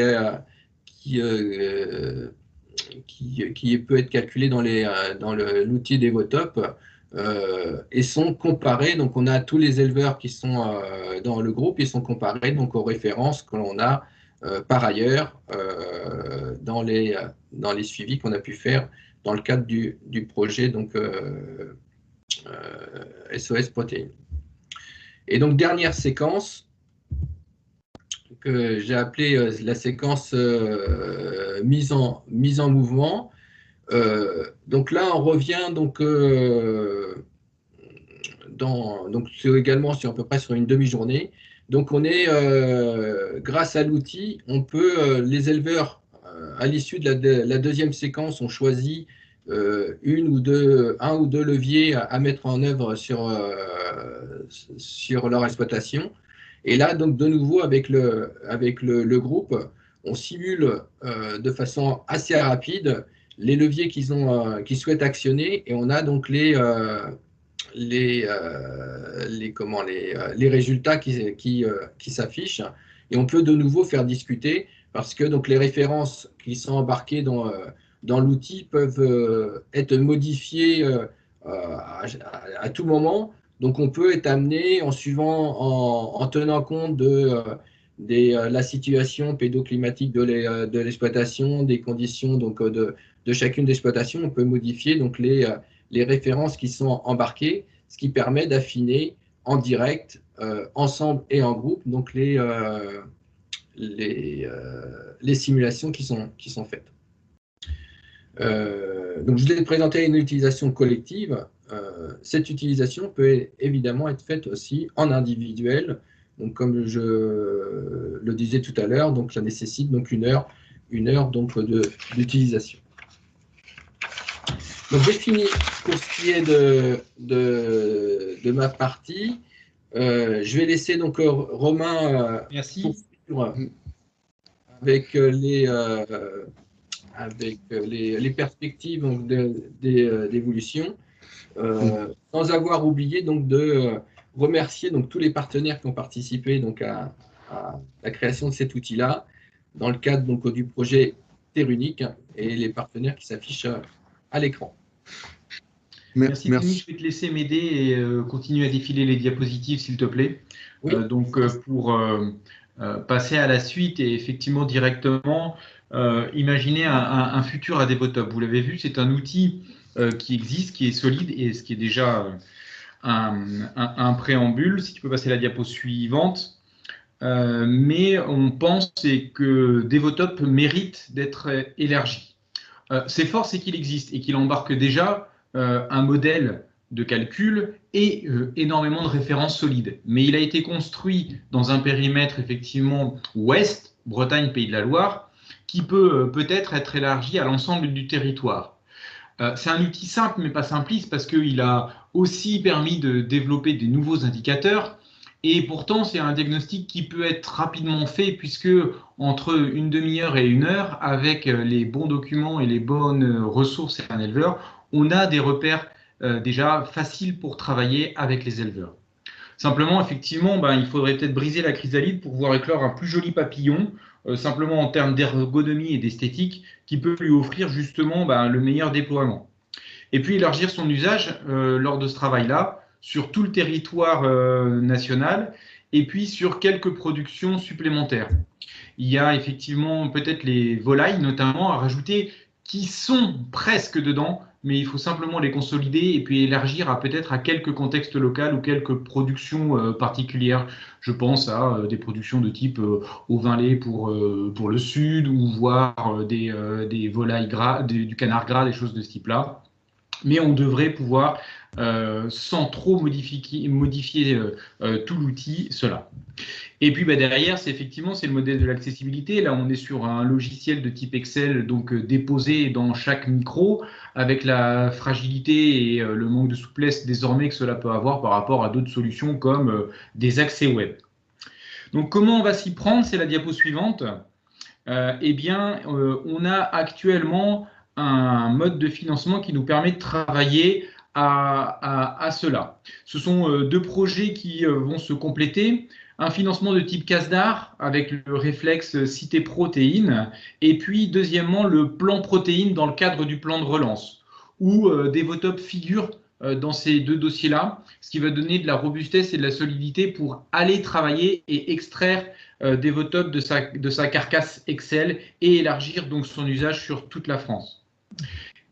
peut être calculé dans l'outil Devotop et sont comparés. Donc on a tous les éleveurs qui sont dans le groupe, ils sont comparés donc aux références que l'on a par ailleurs dans les suivis qu'on a pu faire dans le cadre du projet donc, SOS Protéines. Et donc, dernière séquence que j'ai appelée la séquence mise en mouvement. Donc là, on revient donc, c'est également à peu près sur une demi-journée. Donc, on est, grâce à l'outil, on peut, les éleveurs, à l'issue de la deuxième séquence, ont choisi un ou deux leviers à mettre en œuvre sur leur exploitation. Et là, donc, de nouveau, avec le groupe, on simule de façon assez rapide les leviers qu'ils souhaitent actionner, et on a donc les résultats qui s'affichent, et on peut de nouveau faire discuter, parce que donc, les références qui sont embarquées dans l'outil peuvent être modifiées à tout moment. Donc, on peut être amené en tenant compte de la situation pédoclimatique de l'exploitation, des conditions donc, de chacune des exploitations. On peut modifier donc, les références qui sont embarquées, ce qui permet d'affiner en direct, ensemble et en groupe, donc les simulations qui sont faites. Donc, je voulais présenter une utilisation collective. Cette utilisation peut évidemment être faite aussi en individuel. Donc, comme je le disais tout à l'heure, donc ça nécessite donc une heure donc d'utilisation. Donc, j'ai fini pour ce qui est de ma partie. Je vais laisser donc Romain poursuivre avec les perspectives d'évolution, sans avoir oublié donc de remercier donc tous les partenaires qui ont participé donc à la création de cet outil-là, dans le cadre donc du projet Terre Unique, et les partenaires qui s'affichent à l'écran. Merci. Tony, je vais te laisser m'aider et continuer à défiler les diapositives, s'il te plaît. Oui. Pour passer à la suite et effectivement directement imaginez un futur à Devotop. Vous l'avez vu, c'est un outil qui existe, qui est solide et ce qui est déjà un préambule. Si tu peux passer la diapo suivante. Mais on pense que Devotop mérite d'être élargi. Ses forces, c'est qu'il existe et qu'il embarque déjà un modèle de calcul et énormément de références solides. Mais il a été construit dans un périmètre effectivement ouest, Bretagne, Pays de la Loire, qui peut peut-être être élargi à l'ensemble du territoire. C'est un outil simple mais pas simpliste parce qu'il a aussi permis de développer des nouveaux indicateurs. Et pourtant, c'est un diagnostic qui peut être rapidement fait puisque entre une demi-heure et une heure, avec les bons documents et les bonnes ressources et un éleveur, on a des repères déjà faciles pour travailler avec les éleveurs. Simplement, effectivement, il faudrait peut-être briser la chrysalide pour voir éclore un plus joli papillon, simplement en termes d'ergonomie et d'esthétique, qui peut lui offrir justement le meilleur déploiement. Et puis élargir son usage lors de ce travail-là, sur tout le territoire national et puis sur quelques productions supplémentaires. Il y a effectivement peut-être les volailles notamment à rajouter qui sont presque dedans, mais il faut simplement les consolider et puis élargir peut-être à quelques contextes locaux ou quelques productions particulières. Je pense à des productions de type au vin lait pour le sud ou voire des volailles gras, du canard gras, des choses de ce type-là. Mais on devrait pouvoir, sans trop modifier tout l'outil, cela. Et puis derrière, c'est le modèle de l'accessibilité. Là, on est sur un logiciel de type Excel, donc déposé dans chaque micro, avec la fragilité et le manque de souplesse désormais que cela peut avoir par rapport à d'autres solutions comme des accès web. Donc, comment on va s'y prendre? C'est la diapo suivante. On a actuellement un mode de financement qui nous permet de travailler à cela. Ce sont deux projets qui vont se compléter. Un financement de type CASDAR avec le réflexe Cité Protéines et puis deuxièmement le plan protéines dans le cadre du plan de relance où Devotop figure dans ces deux dossiers-là, ce qui va donner de la robustesse et de la solidité pour aller travailler et extraire Devotop de sa carcasse Excel et élargir donc son usage sur toute la France.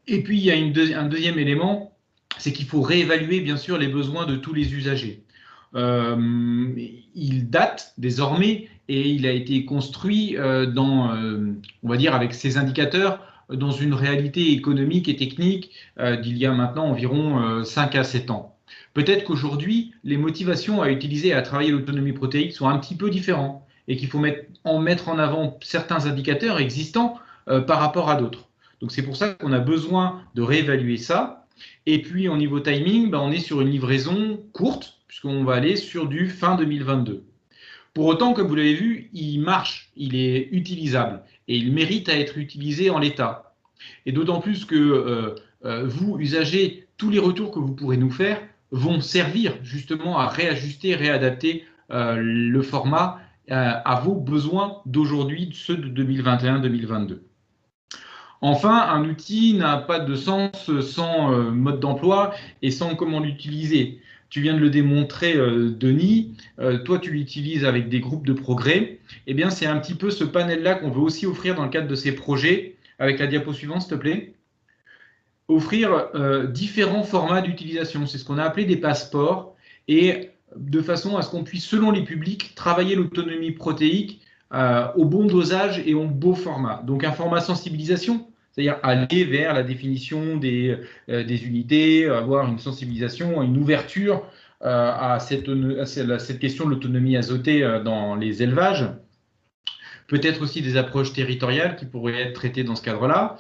Et puis il y a un deuxième élément, c'est qu'il faut réévaluer bien sûr les besoins de tous les usagers. Il date désormais et il a été construit on va dire avec ses indicateurs dans une réalité économique et technique d'il y a maintenant environ 5 à 7 ans. Peut-être qu'aujourd'hui, les motivations à utiliser et à travailler l'autonomie protéique sont un petit peu différentes et qu'il faut mettre en avant certains indicateurs existants par rapport à d'autres. Donc c'est pour ça qu'on a besoin de réévaluer ça. Et puis au niveau timing, on est sur une livraison courte, puisqu'on va aller sur du fin 2022. Pour autant, comme vous l'avez vu, il marche, il est utilisable et il mérite à être utilisé en l'état. Et d'autant plus que vous, usagers, tous les retours que vous pourrez nous faire vont servir justement à réajuster, réadapter le format à vos besoins d'aujourd'hui, ceux de 2021-2022. Enfin, un outil n'a pas de sens sans mode d'emploi et sans comment l'utiliser. Tu viens de le démontrer, Denis. Toi, tu l'utilises avec des groupes de progrès. Eh bien, c'est un petit peu ce panel-là qu'on veut aussi offrir dans le cadre de ces projets. Avec la diapo suivante, s'il te plaît. Offrir différents formats d'utilisation. C'est ce qu'on a appelé des passeports. Et de façon à ce qu'on puisse, selon les publics, travailler l'autonomie protéique au bon dosage et au bon format. Donc, un format sensibilisation, c'est-à-dire aller vers la définition des unités, avoir une sensibilisation, une ouverture à cette question de l'autonomie azotée dans les élevages. Peut-être aussi des approches territoriales qui pourraient être traitées dans ce cadre-là.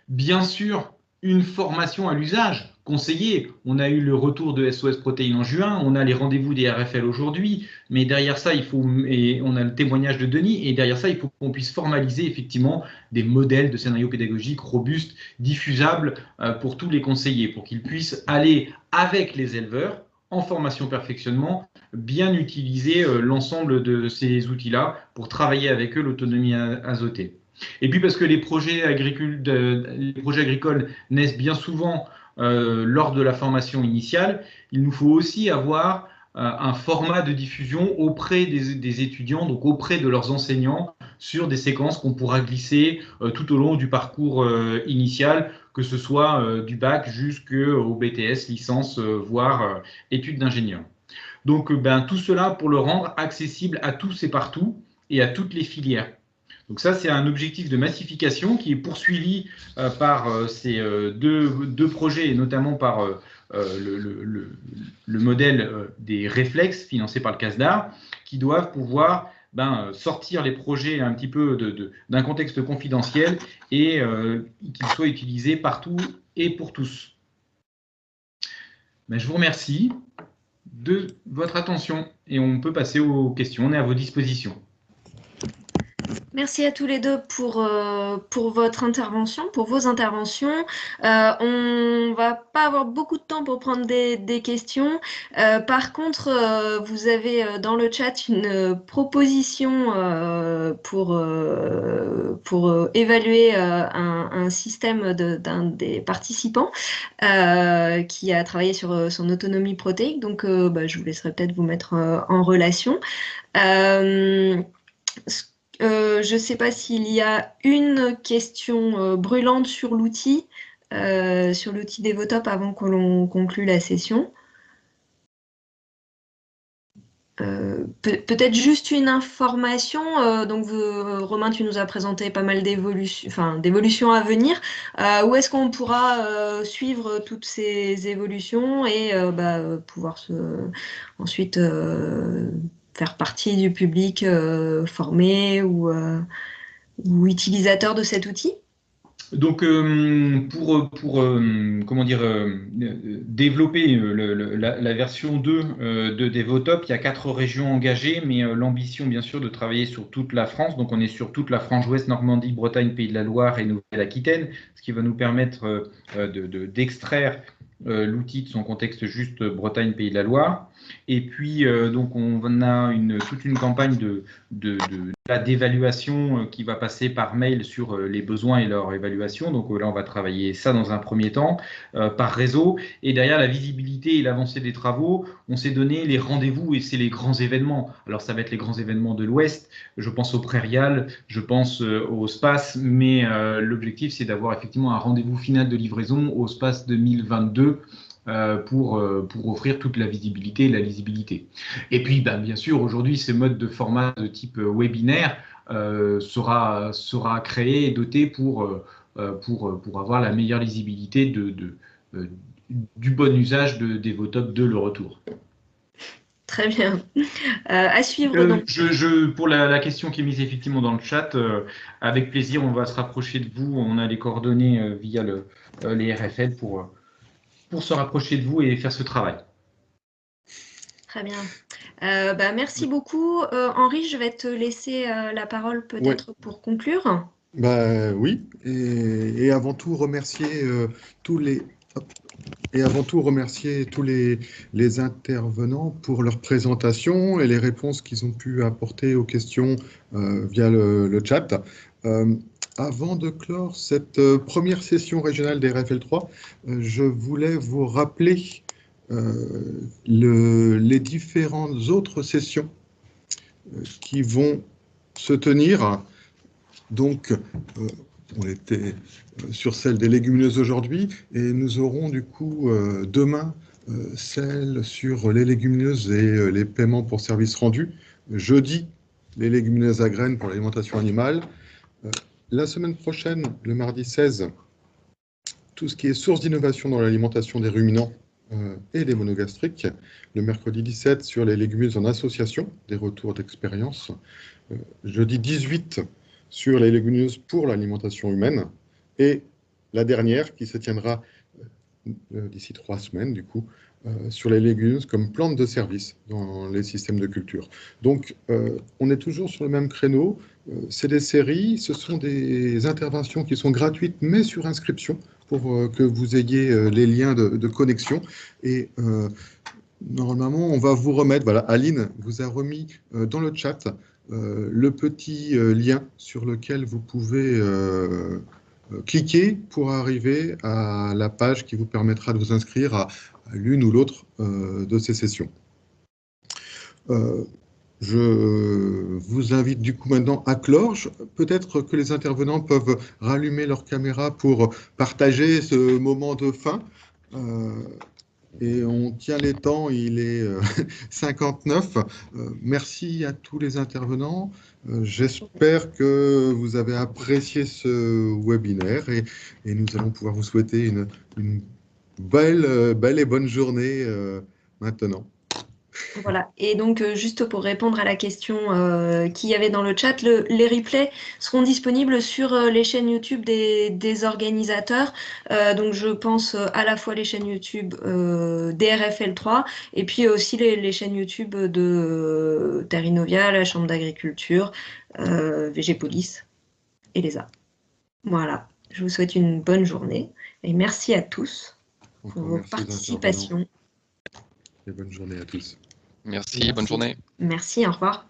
Bien sûr, une formation à l'usage conseillée. On a eu le retour de SOS Protéines en juin, on a les rendez-vous des RFL aujourd'hui, mais derrière ça, on a le témoignage de Denis, et derrière ça, il faut qu'on puisse formaliser effectivement des modèles de scénarios pédagogiques robustes, diffusables pour tous les conseillers, pour qu'ils puissent aller avec les éleveurs en formation perfectionnement, bien utiliser l'ensemble de ces outils-là pour travailler avec eux l'autonomie azotée. Et puis parce que les projets agricoles naissent bien souvent lors de la formation initiale, il nous faut aussi avoir un format de diffusion auprès des étudiants, donc auprès de leurs enseignants, sur des séquences qu'on pourra glisser tout au long du parcours initial, que ce soit du bac jusqu'au BTS, licence, voire études d'ingénieur. Donc tout cela pour le rendre accessible à tous et partout et à toutes les filières. Donc ça, c'est un objectif de massification qui est poursuivi par ces deux projets, et notamment par le modèle des réflexes financés par le CASDAR, qui doivent pouvoir sortir les projets un petit peu d'un contexte confidentiel et qu'ils soient utilisés partout et pour tous. Je vous remercie de votre attention et on peut passer aux questions. On est à vos dispositions. Merci à tous les deux pour votre intervention, pour vos interventions. On va pas avoir beaucoup de temps pour prendre des questions. Par contre, vous avez dans le chat une proposition pour évaluer un système d'un des participants qui a travaillé sur son autonomie protéique. Donc, je vous laisserai peut-être vous mettre en relation. Je ne sais pas s'il y a une question brûlante sur l'outil Devotop avant que l'on conclue la session. Peut-être juste une information. Donc, Romain, tu nous as présenté pas mal d'évolutions à venir. Où est-ce qu'on pourra suivre toutes ces évolutions et pouvoir ensuite faire partie du public formé ou utilisateur de cet outil? Donc, pour développer la version 2 de Devotop, il y a 4 régions engagées, mais l'ambition, bien sûr, de travailler sur toute la France. Donc, on est sur toute la frange ouest, Normandie, Bretagne, Pays de la Loire et Nouvelle-Aquitaine, ce qui va nous permettre d'extraire l'outil de son contexte juste Bretagne, Pays de la Loire. Et puis, donc, on a toute une campagne d'évaluation qui va passer par mail sur les besoins et leur évaluation. Donc là, on va travailler ça dans un premier temps par réseau. Et derrière la visibilité et l'avancée des travaux, on s'est donné les rendez-vous et c'est les grands événements. Alors, ça va être les grands événements de l'Ouest. Je pense au Prairial, je pense au SPACE, mais l'objectif, c'est d'avoir effectivement un rendez-vous final de livraison au SPACE 2022. Pour offrir toute la visibilité et la lisibilité. Et puis, bien sûr, aujourd'hui, ce mode de format de type webinaire sera créé et doté pour avoir la meilleure lisibilité du bon usage de Devotop de le retour. Très bien. À suivre. Donc. Pour la question qui est mise effectivement dans le chat, avec plaisir, on va se rapprocher de vous. On a les coordonnées via les RFL pour se rapprocher de vous et faire ce travail. Très bien. Merci beaucoup. Henri, je vais te laisser la parole peut-être pour conclure. Oui, et avant tout remercier tous les intervenants pour leur présentation et les réponses qu'ils ont pu apporter aux questions via le chat. Avant de clore cette première session régionale des RFL3, je voulais vous rappeler les différentes autres sessions qui vont se tenir. Donc, on était sur celle des légumineuses aujourd'hui, et nous aurons du coup demain celle sur les légumineuses et les paiements pour services rendus. Jeudi, les légumineuses à graines pour l'alimentation animale. La semaine prochaine, le mardi 16, tout ce qui est source d'innovation dans l'alimentation des ruminants et des monogastriques. Le mercredi 17, sur les légumineuses en association, des retours d'expérience. Jeudi 18, sur les légumineuses pour l'alimentation humaine. Et la dernière, qui se tiendra d'ici 3 semaines, du coup, sur les légumineuses comme plantes de service dans les systèmes de culture. Donc, on est toujours sur le même créneau. C'est des séries, ce sont des interventions qui sont gratuites, mais sur inscription, pour que vous ayez les liens de connexion. Et normalement, on va vous remettre, voilà, Aline vous a remis dans le chat le petit lien sur lequel vous pouvez cliquer pour arriver à la page qui vous permettra de vous inscrire à l'une ou l'autre de ces sessions. Je vous invite du coup maintenant à clore. Peut-être que les intervenants peuvent rallumer leur caméra pour partager ce moment de fin. Et on tient les temps, il est 59. Merci à tous les intervenants. J'espère que vous avez apprécié ce webinaire et nous allons pouvoir vous souhaiter une belle et bonne journée maintenant. Voilà, et donc juste pour répondre à la question qu'il y avait dans le chat, les replays seront disponibles sur les chaînes YouTube des organisateurs. Donc je pense à la fois les chaînes YouTube DRFL3 et puis aussi les chaînes YouTube de Terrinovia, la Chambre d'agriculture, VGPolice et l'ESA. Voilà, je vous souhaite une bonne journée et merci à tous pour vos participations. Et bonne journée à tous. Merci, bonne journée. Merci, au revoir.